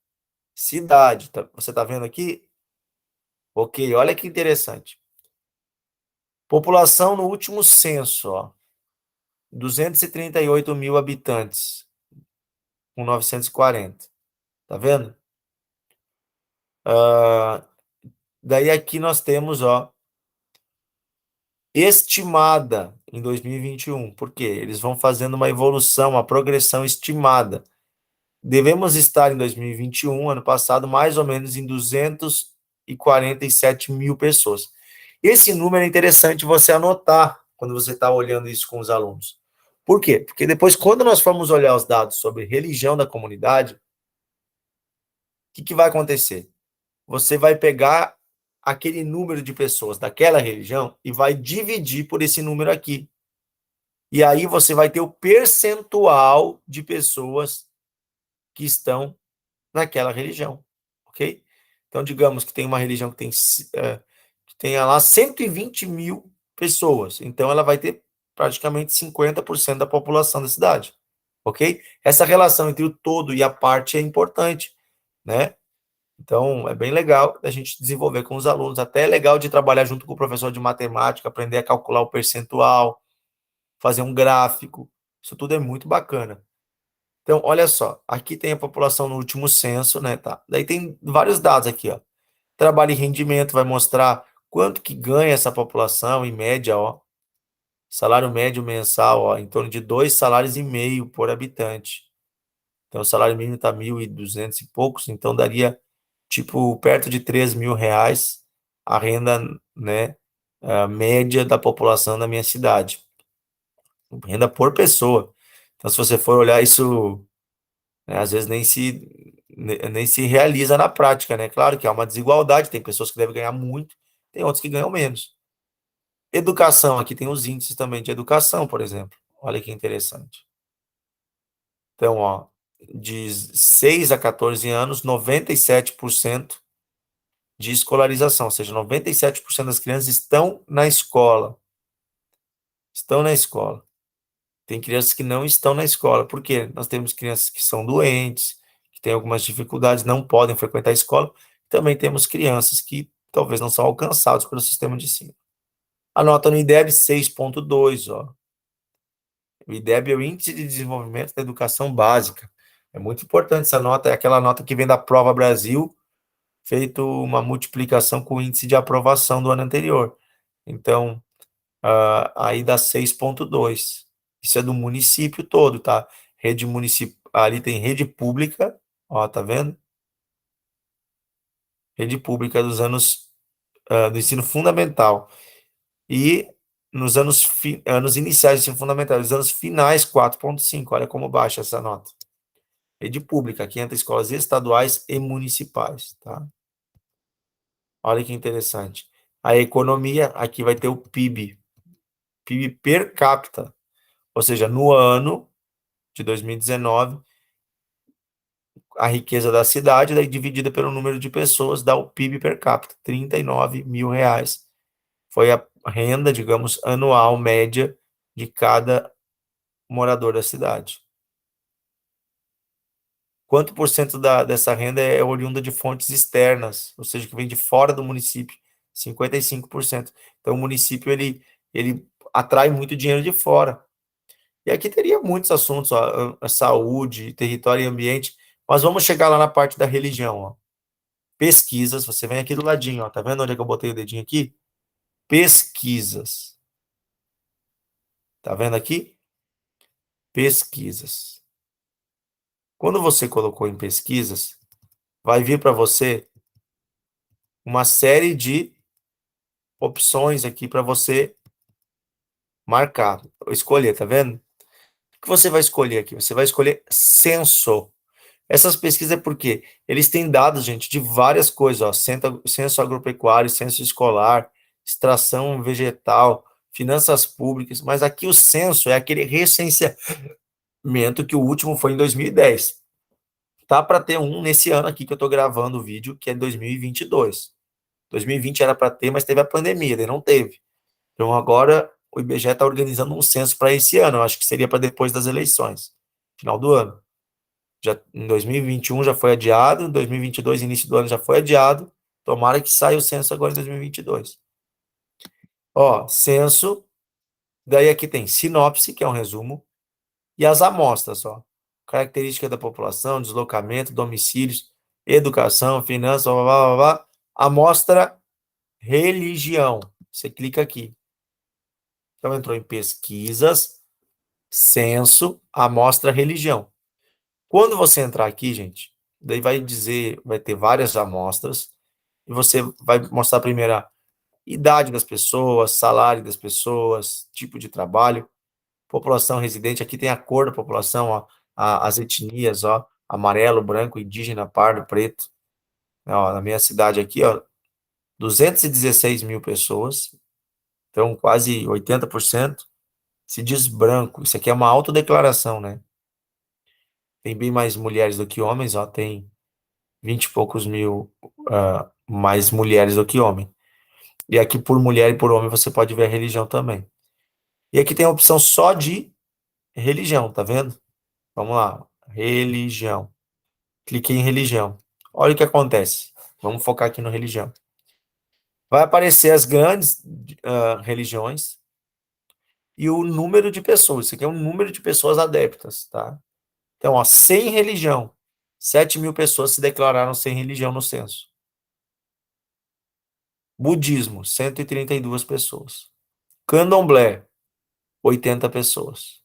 cidade. Você tá vendo aqui? Ok, olha que interessante. População no último censo, ó. 238 mil habitantes, com 940. Tá vendo? Daí aqui nós temos, ó, estimada em 2021. Por quê? Eles vão fazendo uma evolução, uma progressão estimada. Devemos estar em 2021, ano passado, mais ou menos em 247 mil pessoas. Esse número é interessante você anotar quando você está olhando isso com os alunos. Por quê? Porque depois, quando nós formos olhar os dados sobre religião da comunidade, o que vai acontecer? Você vai pegar aquele número de pessoas daquela religião e vai dividir por esse número aqui. E aí você vai ter o percentual de pessoas que estão naquela religião, ok? Então, digamos que tem uma religião que tenha lá 120 mil pessoas, então ela vai ter praticamente 50% da população da cidade, ok? Essa relação entre o todo e a parte é importante, né? Então, é bem legal a gente desenvolver com os alunos, até é legal de trabalhar junto com o professor de matemática, aprender a calcular o percentual, fazer um gráfico, isso tudo é muito bacana. Então, olha só, aqui tem a população no último censo, né, tá? Daí tem vários dados aqui, ó. Trabalho e rendimento vai mostrar quanto que ganha essa população em média, ó. Salário médio mensal, ó, em torno de 2,5 salários por habitante. Então, o salário mínimo está 1.200 e poucos, então daria, tipo, perto de 3 mil reais a renda, né, a média da população da minha cidade. Renda por pessoa. Então, se você for olhar isso, né, às vezes nem se realiza na prática, né? Claro que há uma desigualdade, tem pessoas que devem ganhar muito, tem outros que ganham menos. Educação, aqui tem os índices também de educação, por exemplo. Olha que interessante. Então, ó, de 6 a 14 anos, 97% de escolarização, ou seja, 97% das crianças estão na escola. Estão na escola. Tem crianças que não estão na escola. Por quê? Nós temos crianças que são doentes, que têm algumas dificuldades, não podem frequentar a escola. Também temos crianças que talvez não são alcançadas pelo sistema de ensino. A nota no IDEB 6,2, ó. O IDEB é o Índice de Desenvolvimento da Educação Básica. É muito importante essa nota, é aquela nota que vem da Prova Brasil, feito uma multiplicação com o índice de aprovação do ano anterior. Então, aí dá 6,2. Isso é do município todo, tá? Rede municipal, ali tem rede pública, ó, tá vendo? Rede pública dos anos do ensino fundamental. E nos anos iniciais do ensino fundamental, nos anos finais, 4,5. Olha como baixa essa nota. Rede pública, aqui entra escolas estaduais e municipais, tá? Olha que interessante. A economia, aqui vai ter o PIB, PIB per capita, ou seja, no ano de 2019, a riqueza da cidade, daí dividida pelo número de pessoas, dá o PIB per capita, 39 mil reais. Foi a renda, digamos, anual média de cada morador da cidade. Quanto por cento dessa renda é oriunda de fontes externas, ou seja, que vem de fora do município? 55%. Então, o município, ele atrai muito dinheiro de fora. E aqui teria muitos assuntos, ó, a saúde, território e ambiente, mas vamos chegar lá na parte da religião, ó. Pesquisas, você vem aqui do ladinho, ó, tá vendo onde é que eu botei o dedinho aqui? Pesquisas. Tá vendo aqui? Pesquisas. Quando você colocou em pesquisas, vai vir para você uma série de opções aqui para você marcar, escolher, tá vendo? O que você vai escolher aqui? Você vai escolher censo. Essas pesquisas é porque eles têm dados, gente, de várias coisas, ó, censo agropecuário, censo escolar, extração vegetal, finanças públicas, mas aqui o censo é aquele recenseamento que o último foi em 2010. Tá para ter um nesse ano aqui que eu estou gravando o vídeo, que é 2022. 2020 era para ter, mas teve a pandemia, daí não teve. Então agora o IBGE está organizando um censo para esse ano, eu acho que seria para depois das eleições, final do ano. Já em 2021 já foi adiado, em 2022, início do ano já foi adiado. Tomara que saia o censo agora em 2022. Ó, censo, daí aqui tem sinopse, que é um resumo, e as amostras, ó. Característica da população, deslocamento, domicílios, educação, finanças, blá, blá, blá, blá. Amostra religião. Você clica aqui. Então entrou em pesquisas, censo, amostra religião. Quando você entrar aqui, gente, daí vai dizer, vai ter várias amostras, e você vai mostrar a primeira idade das pessoas, salário das pessoas, tipo de trabalho, população residente. Aqui tem a cor da população, ó, as etnias, ó, amarelo, branco, indígena, pardo, preto. Ó, na minha cidade aqui, ó, 216 mil pessoas, então quase 80%, se diz branco. Isso aqui é uma autodeclaração, né? Tem bem mais mulheres do que homens, ó, tem 20 e poucos mil mais mulheres do que homens. E aqui por mulher e por homem você pode ver a religião também. E aqui tem a opção só de religião, tá vendo? Vamos lá, religião. Cliquei em religião. Olha o que acontece. Vamos focar aqui no religião. Vai aparecer as grandes religiões e o número de pessoas. Isso aqui é um número de pessoas adeptas, tá? Então, ó, sem religião. 7 mil pessoas se declararam sem religião no censo. Budismo, 132 pessoas. Candomblé, 80 pessoas.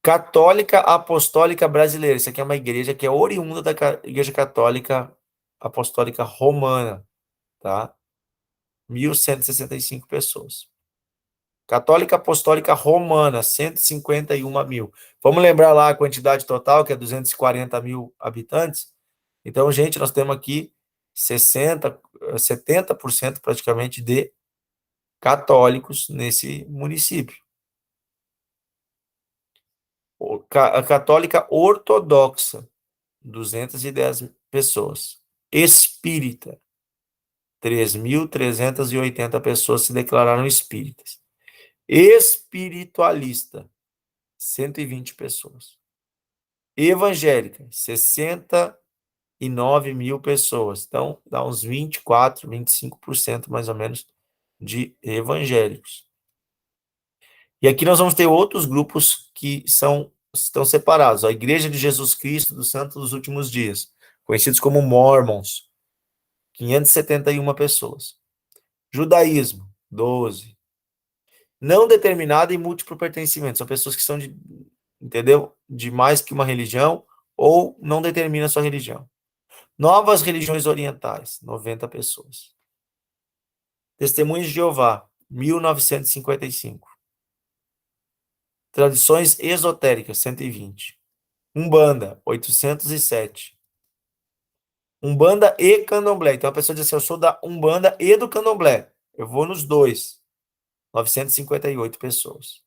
Católica Apostólica Brasileira. Isso aqui é uma igreja que é oriunda da Igreja Católica Apostólica Romana, tá? 1.165 pessoas. Católica Apostólica Romana, 151 mil. Vamos lembrar lá a quantidade total, que é 240 mil habitantes? Então, gente, nós temos aqui 70% praticamente de católicos nesse município. A Católica Ortodoxa, 210 pessoas. Espírita, 3.380 pessoas se declararam espíritas. Espiritualista, 120 pessoas. Evangélica, 69 mil pessoas. Então, dá uns 24, 25% mais ou menos de evangélicos. E aqui nós vamos ter outros grupos que estão separados. A Igreja de Jesus Cristo dos Santos dos Últimos Dias, conhecidos como Mormons, 571 pessoas. Judaísmo, 12. Não determinado e múltiplo pertencimento. São pessoas que são entendeu? De mais que uma religião ou não determina a sua religião. Novas religiões orientais, 90 pessoas. Testemunhos de Jeová, 1955. Tradições esotéricas, 120. Umbanda, 807. Umbanda e Candomblé. Então a pessoa diz assim, eu sou da Umbanda e do Candomblé. Eu vou nos dois. 958 pessoas.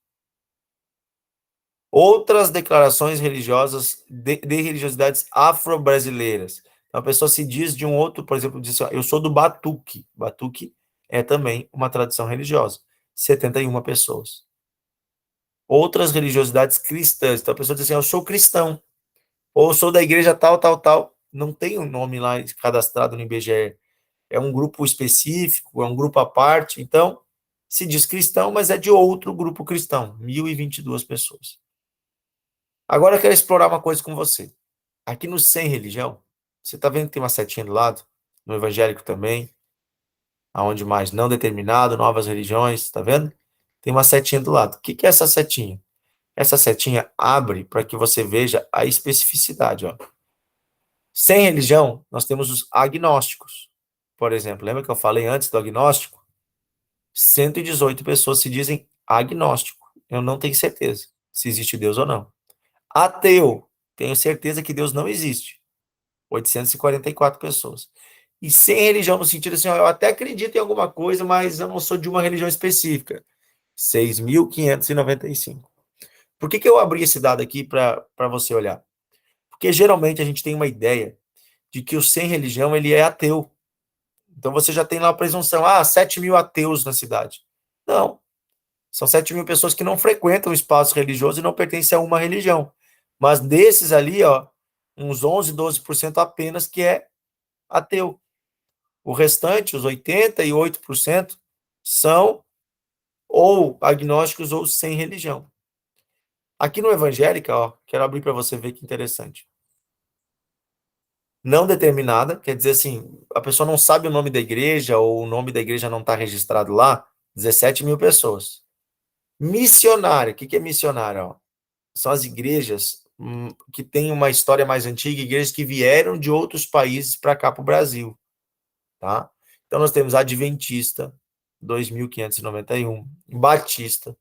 Outras declarações religiosas de religiosidades afro-brasileiras. Então, a pessoa se diz de um outro, por exemplo, diz assim, eu sou do Batuque. Batuque é também uma tradição religiosa. 71 pessoas. Outras religiosidades cristãs. Então, a pessoa diz assim, eu sou cristão. Ou eu sou da igreja tal, tal, tal. Não tem um nome lá cadastrado no IBGE. É um grupo específico, é um grupo à parte. Então, se diz cristão, mas é de outro grupo cristão. 1.022 pessoas. Agora eu quero explorar uma coisa com você. Aqui no Sem Religião, você está vendo que tem uma setinha do lado? No evangélico também. Aonde mais? Não determinado, novas religiões, tá vendo? Tem uma setinha do lado. O que é essa setinha? Essa setinha abre para que você veja a especificidade. Ó. Sem religião, nós temos os agnósticos. Por exemplo, lembra que eu falei antes do agnóstico? 118 pessoas se dizem agnóstico. Eu não tenho certeza se existe Deus ou não. Ateu, tenho certeza que Deus não existe. 844 pessoas. E sem religião, no sentido assim, ó, eu até acredito em alguma coisa, mas eu não sou de uma religião específica. 6.595. Por que eu abri esse dado aqui para você olhar? Porque geralmente a gente tem uma ideia de que o sem religião ele é ateu. Então você já tem lá a presunção, 7 mil ateus na cidade. Não. São 7 mil pessoas que não frequentam o espaço religioso e não pertencem a uma religião. Mas desses ali, ó, uns 11, 12% apenas que é ateu. O restante, os 88%, são ou agnósticos ou sem religião. Aqui no Evangélica, ó, quero abrir para você ver que interessante. Não determinada, quer dizer assim, a pessoa não sabe o nome da igreja ou o nome da igreja não está registrado lá, 17 mil pessoas. Missionária, o que é missionária? Ó? São as igrejas que têm uma história mais antiga, igrejas que vieram de outros países para cá para o Brasil. Tá? Então nós temos a Adventista, 2.591, Batista,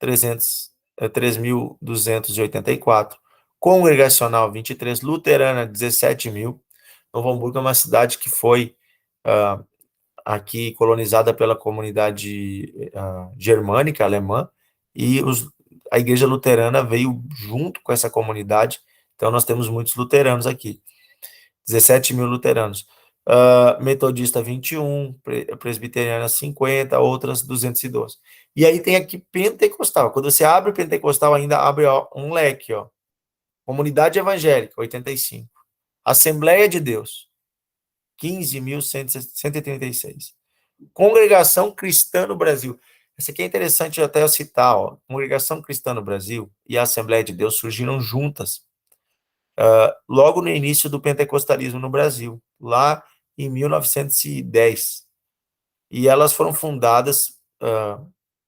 3.284, Congregacional, 23, Luterana, 17.000. Novo Hamburgo é uma cidade que foi aqui colonizada pela comunidade germânica, alemã, e a igreja luterana veio junto com essa comunidade, então nós temos muitos luteranos aqui, 17.000 luteranos. Metodista 21, presbiteriana 50, outras 212. E aí tem aqui pentecostal. Quando você abre o pentecostal, ainda abre um leque, ó. Comunidade evangélica, 85. Assembleia de Deus, 15.136. Congregação Cristã no Brasil. Essa aqui é interessante até eu citar, ó. Congregação Cristã no Brasil e a Assembleia de Deus surgiram juntas, logo no início do pentecostalismo no Brasil, lá em 1910. E elas foram fundadas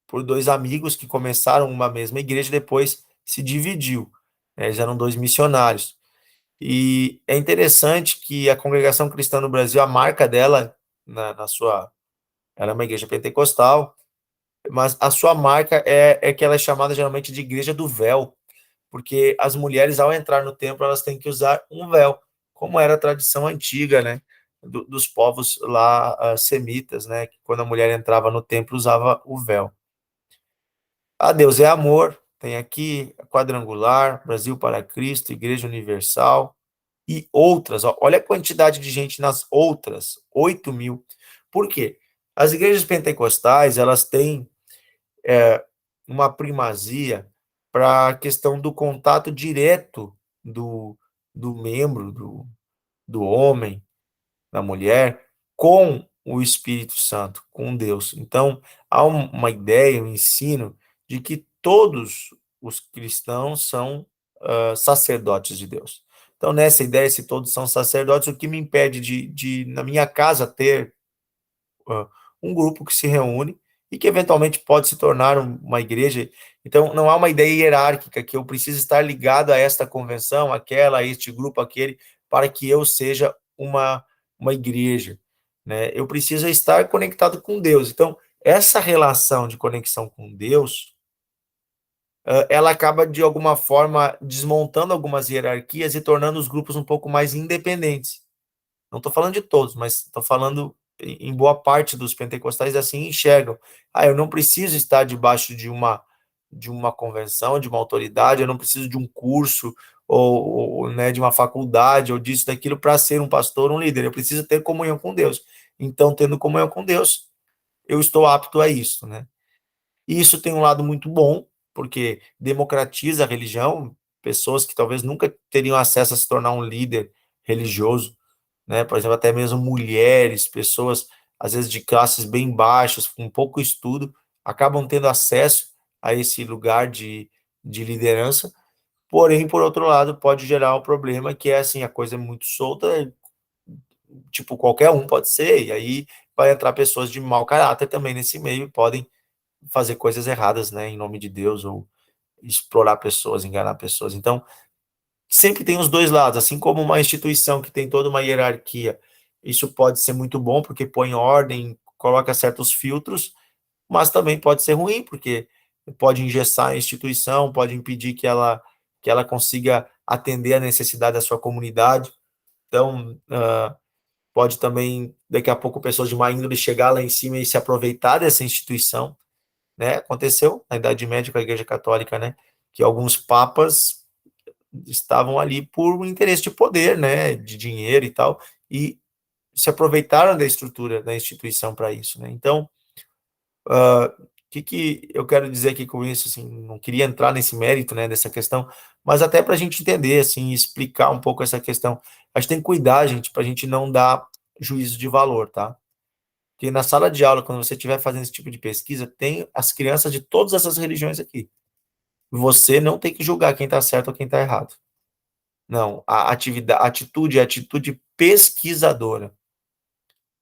por dois amigos que começaram uma mesma igreja e depois se dividiu. Eles eram dois missionários. E é interessante que a Congregação Cristã no Brasil, a marca dela, ela é uma igreja pentecostal, mas a sua marca é que ela é chamada geralmente de igreja do véu, porque as mulheres, ao entrar no templo, elas têm que usar um véu, como era a tradição antiga, né, dos povos lá semitas, né, que quando a mulher entrava no templo usava o véu. Deus é amor, tem aqui Quadrangular, Brasil para Cristo, Igreja Universal e outras. Olha a quantidade de gente nas outras, 8.000. Por quê? As igrejas pentecostais, elas têm uma primazia para a questão do contato direto do membro, do homem, da mulher, com o Espírito Santo, com Deus. Então, há uma ideia, um ensino de que todos os cristãos são sacerdotes de Deus. Então, nessa ideia, se todos são sacerdotes, o que me impede de na minha casa, ter um grupo que se reúne e que eventualmente pode se tornar uma igreja. Então, não há uma ideia hierárquica que eu preciso estar ligado a esta convenção, aquela, a este grupo, aquele, para que eu seja uma igreja, né? Eu preciso estar conectado com Deus. Então, essa relação de conexão com Deus, ela acaba, de alguma forma, desmontando algumas hierarquias e tornando os grupos um pouco mais independentes. Não estou falando de todos, mas estou falando em boa parte dos pentecostais assim enxergam. Eu não preciso estar debaixo de uma convenção, de uma autoridade, eu não preciso de um curso ou né, de uma faculdade ou disso, daquilo para ser um pastor, um líder. Eu preciso ter comunhão com Deus. Então, tendo comunhão com Deus, eu estou apto a isso, né? E isso tem um lado muito bom, porque democratiza a religião, pessoas que talvez nunca teriam acesso a se tornar um líder religioso, né? Por exemplo, até mesmo mulheres, pessoas, às vezes de classes bem baixas, com pouco estudo, acabam tendo acesso a esse lugar de liderança, porém, por outro lado, pode gerar um problema que é assim, a coisa é muito solta, tipo, qualquer um pode ser, e aí vai entrar pessoas de mau caráter também nesse meio, e podem fazer coisas erradas, né, em nome de Deus, ou explorar pessoas, enganar pessoas. Então, sempre tem os dois lados, assim como uma instituição que tem toda uma hierarquia, isso pode ser muito bom, porque põe ordem, coloca certos filtros, mas também pode ser ruim, porque pode engessar a instituição, pode impedir que ela consiga atender a necessidade da sua comunidade. Então, pode também, daqui a pouco, pessoas de má índole chegar lá em cima e se aproveitar dessa instituição, né? Aconteceu na Idade Média com a Igreja Católica, né? Que alguns papas estavam ali por um interesse de poder, né? De dinheiro e tal, e se aproveitaram da estrutura da instituição para isso, né? Então, o que eu quero dizer aqui com isso? Assim, não queria entrar nesse mérito, né? Dessa questão, mas até para a gente entender, assim, explicar um pouco essa questão. A gente tem que cuidar, gente, para a gente não dar juízo de valor, tá? Porque na sala de aula, quando você estiver fazendo esse tipo de pesquisa, tem as crianças de todas essas religiões aqui. Você não tem que julgar quem está certo ou quem está errado. Não, a atitude é atitude pesquisadora.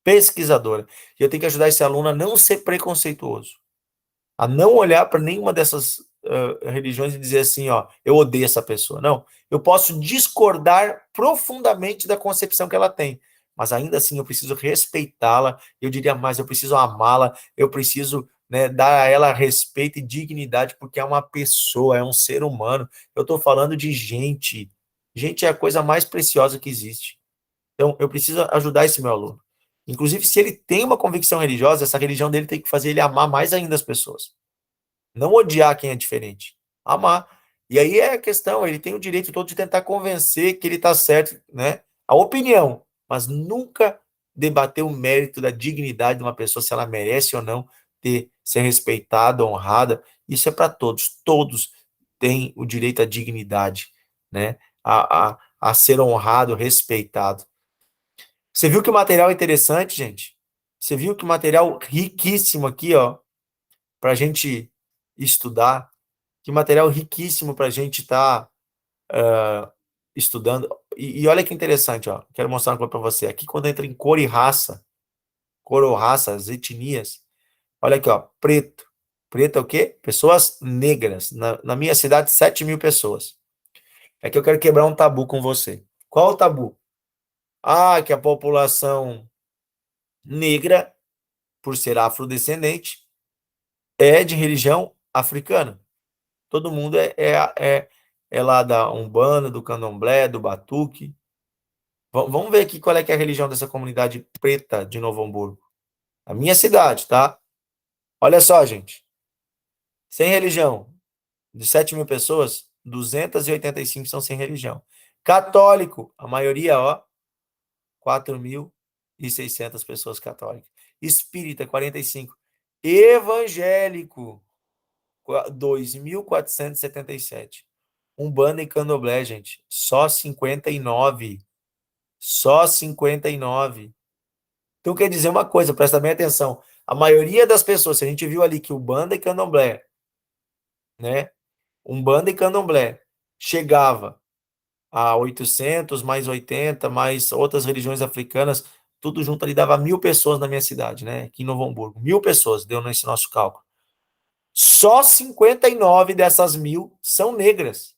Pesquisadora. E eu tenho que ajudar esse aluno a não ser preconceituoso, a não olhar para nenhuma dessas religiões e dizer assim, ó, eu odeio essa pessoa. Não, eu posso discordar profundamente da concepção que ela tem, mas ainda assim eu preciso respeitá-la, eu diria mais, eu preciso amá-la, eu preciso, né, dar a ela respeito e dignidade, porque é uma pessoa, é um ser humano. Eu estou falando de gente. Gente é a coisa mais preciosa que existe. Então, eu preciso ajudar esse meu aluno. Inclusive, se ele tem uma convicção religiosa, essa religião dele tem que fazer ele amar mais ainda as pessoas. Não odiar quem é diferente. Amar. E aí é a questão, ele tem o direito todo de tentar convencer que ele está certo, né? A opinião, mas nunca debater o mérito da dignidade de uma pessoa, se ela merece ou não ser respeitada, honrada. Isso é para todos. Todos têm o direito à dignidade, né? A ser honrado, respeitado. Você viu que o material é interessante, gente? Você viu que o material riquíssimo aqui, ó, para a gente estudar. Que material riquíssimo para a gente estar estudando. E olha que interessante, ó. Quero mostrar uma coisa para você. Aqui, quando entra em cor ou raça, as etnias. Olha aqui, ó. Preto. Preto é o quê? Pessoas negras. Na minha cidade, 7.000 pessoas. É que eu quero quebrar um tabu com você. Qual o tabu? Ah, que a população negra, por ser afrodescendente, é de religião africana. Todo mundo é lá da Umbanda, do Candomblé, do Batuque. Vamos ver aqui qual é que é a religião dessa comunidade preta de Novo Hamburgo. A minha cidade, tá? Olha só, gente. Sem religião, de 7.000 pessoas, 285 são sem religião. Católico, a maioria, ó, 4.600 pessoas católicas. Espírita, 45. Evangélico, 2.477. Umbanda e Candomblé, gente, só 59. Só 59. Então quer dizer uma coisa, presta bem atenção. A maioria das pessoas, se a gente viu ali que Umbanda e Candomblé, né? Umbanda e Candomblé chegava a 800, mais 80, mais outras religiões africanas, tudo junto ali dava 1.000 pessoas na minha cidade, né? Aqui em Novo Hamburgo. 1.000 pessoas deu nesse nosso cálculo. Só 59 dessas 1.000 são negras.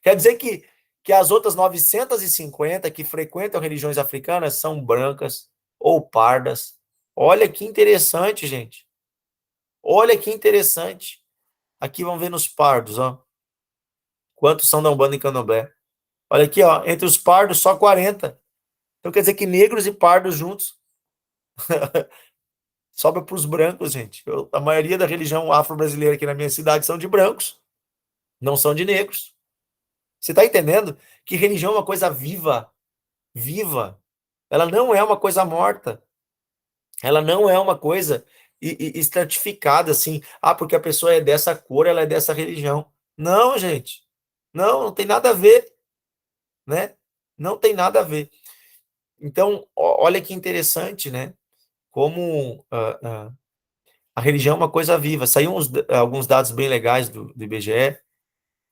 Quer dizer que as outras 950 que frequentam religiões africanas são brancas ou pardas. Olha que interessante, gente. Olha que interessante. Aqui vamos ver nos pardos, ó. Quantos são da Umbanda e Candomblé? Olha aqui, ó. Entre os pardos, só 40. Então quer dizer que negros e pardos juntos sobra para os brancos, gente. A maioria da religião afro-brasileira aqui na minha cidade são de brancos, não são de negros. Você está entendendo que religião é uma coisa viva, viva. Ela não é uma coisa morta. Ela não é uma coisa estratificada assim. Ah, porque a pessoa é dessa cor, ela é dessa religião. Não, gente. Não, não tem nada a ver, né? Não tem nada a ver. Então, olha que interessante, né? Como a religião é uma coisa viva. Saiu alguns dados bem legais do IBGE,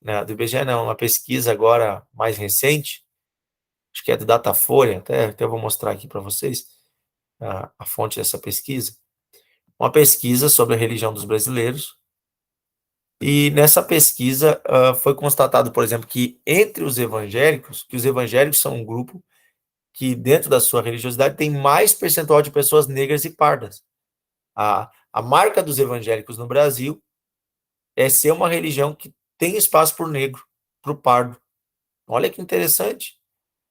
né? Do IBGE não, uma pesquisa agora mais recente, acho que é do Datafolha, até eu vou mostrar aqui para vocês a fonte dessa pesquisa. Uma pesquisa sobre a religião dos brasileiros. E nessa pesquisa foi constatado, por exemplo, que entre os evangélicos, que os evangélicos são um grupo que, dentro da sua religiosidade, tem mais percentual de pessoas negras e pardas. A marca dos evangélicos no Brasil é ser uma religião que tem espaço para o negro, para o pardo. Olha que interessante,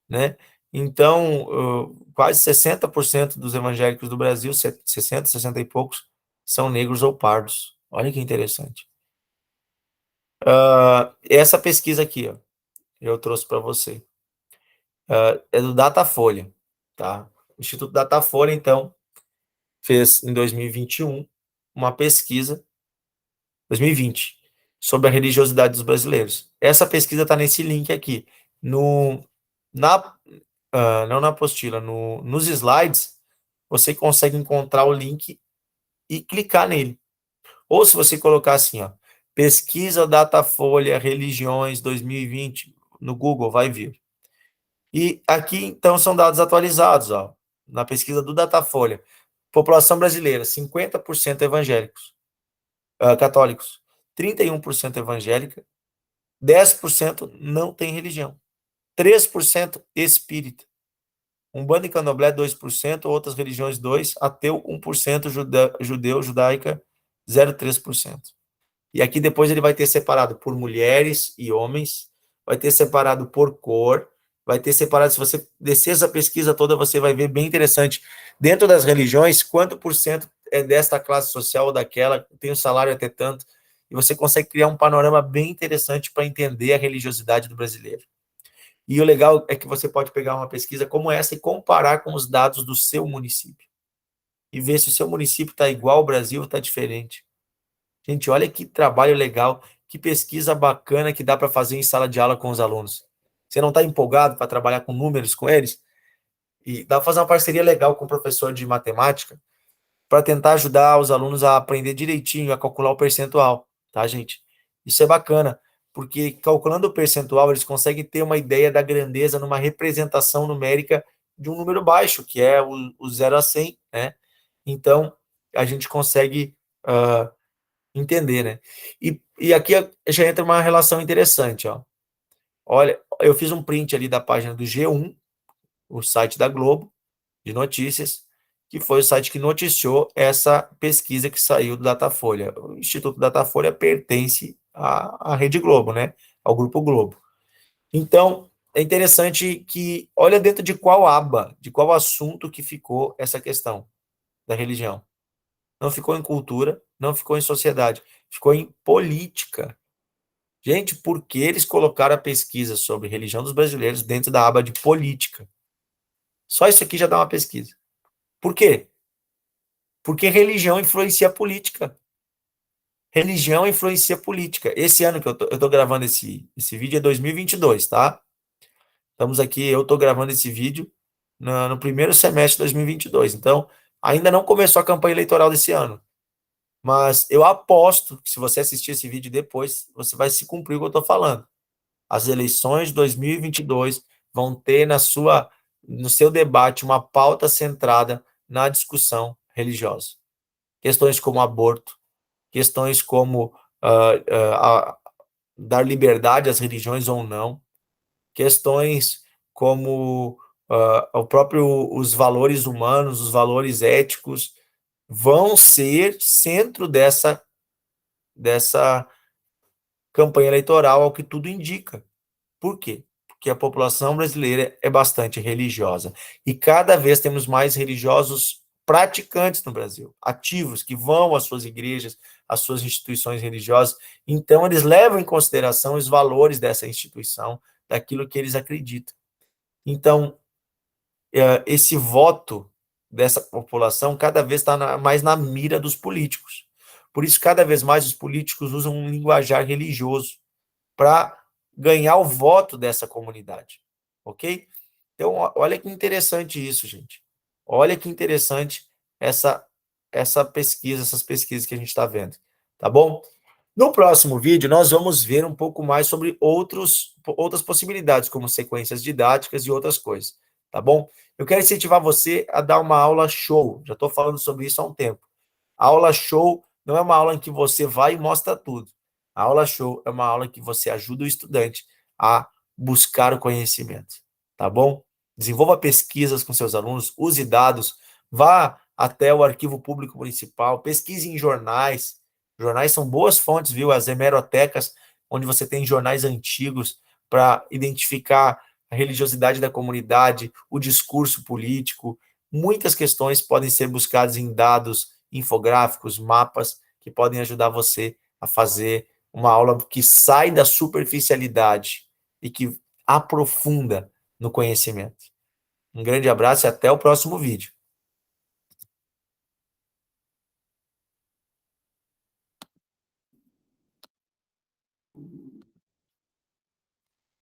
né? Então, quase 60% dos evangélicos do Brasil, 60, 60 e poucos, são negros ou pardos. Olha que interessante. Essa pesquisa aqui, ó, eu trouxe para você. É do Datafolha, tá? O Instituto Datafolha, então, fez em 2021 uma pesquisa, 2020, sobre a religiosidade dos brasileiros. Essa pesquisa está nesse link aqui. Na, não na apostila, nos slides, você consegue encontrar o link e clicar nele. Ou se você colocar assim, ó, pesquisa Datafolha Religiões 2020, no Google, vai vir. E aqui, então, são dados atualizados, ó, na pesquisa do Datafolha. População brasileira, 50% evangélicos, católicos, 31% evangélica, 10% não tem religião, 3% espírita. Umbanda e Candomblé 2%, outras religiões 2%, ateu 1%, judeu, judaica 0,3%. E aqui depois ele vai ter separado por mulheres e homens, vai ter separado por cor, vai ter separado, se você descer essa pesquisa toda, você vai ver bem interessante, dentro das religiões, quanto por cento é desta classe social ou daquela, tem um salário até tanto, e você consegue criar um panorama bem interessante para entender a religiosidade do brasileiro. E o legal é que você pode pegar uma pesquisa como essa e comparar com os dados do seu município. E ver se o seu município está igual ao Brasil ou está diferente. Gente, olha que trabalho legal, que pesquisa bacana que dá para fazer em sala de aula com os alunos. Você não está empolgado para trabalhar com números com eles? E dá para fazer uma parceria legal com o professor de matemática para tentar ajudar os alunos a aprender direitinho, a calcular o percentual, tá, gente? Isso é bacana, porque calculando o percentual, eles conseguem ter uma ideia da grandeza numa representação numérica de um número baixo, que é o 0 a 100, né? Então, a gente consegue entender, né? E aqui já entra uma relação interessante, ó. Olha, eu fiz um print ali da página do G1, o site da Globo, de notícias, que foi o site que noticiou essa pesquisa que saiu do Datafolha. O Instituto Datafolha pertence à Rede Globo, né? Ao Grupo Globo. Então, é interessante que, olha dentro de qual aba, de qual assunto que ficou essa questão da religião. Não ficou em cultura, não ficou em sociedade, ficou em política. Gente, por que eles colocaram a pesquisa sobre religião dos brasileiros dentro da aba de política? Só isso aqui já dá uma pesquisa. Por quê? Porque religião influencia a política. Religião influencia a política. Esse ano que eu tô gravando esse vídeo é 2022, tá? Estamos aqui, eu tô gravando esse vídeo no primeiro semestre de 2022. Então, ainda não começou a campanha eleitoral desse ano. Mas eu aposto que se você assistir esse vídeo depois, você vai se cumprir o que eu estou falando. As eleições de 2022 vão ter no seu debate uma pauta centrada na discussão religiosa. Questões como aborto, questões como dar liberdade às religiões ou não, questões como os valores humanos, os valores éticos, vão ser centro dessa campanha eleitoral, ao que tudo indica. Por quê? Porque a população brasileira é bastante religiosa. E cada vez temos mais religiosos praticantes no Brasil, ativos, que vão às suas igrejas, às suas instituições religiosas. Então, eles levam em consideração os valores dessa instituição, daquilo que eles acreditam. Então, esse voto dessa população cada vez está mais na mira dos políticos. Por isso, cada vez mais os políticos usam um linguajar religioso para ganhar o voto dessa comunidade, ok? Então, olha que interessante isso, gente. Olha que interessante essa pesquisa, essas pesquisas que a gente está vendo, tá bom? No próximo vídeo, nós vamos ver um pouco mais sobre outras possibilidades, como sequências didáticas e outras coisas, tá bom? Eu quero incentivar você a dar uma aula show, já estou falando sobre isso há um tempo. A aula show não é uma aula em que você vai e mostra tudo. A aula show é uma aula em que você ajuda o estudante a buscar o conhecimento, tá bom? Desenvolva pesquisas com seus alunos, use dados, vá até o arquivo público municipal, pesquise em jornais. Jornais são boas fontes, viu? As hemerotecas, onde você tem jornais antigos para identificar a religiosidade da comunidade, o discurso político. Muitas questões podem ser buscadas em dados, infográficos, mapas, que podem ajudar você a fazer uma aula que sai da superficialidade e que aprofunda no conhecimento. Um grande abraço e até o próximo vídeo.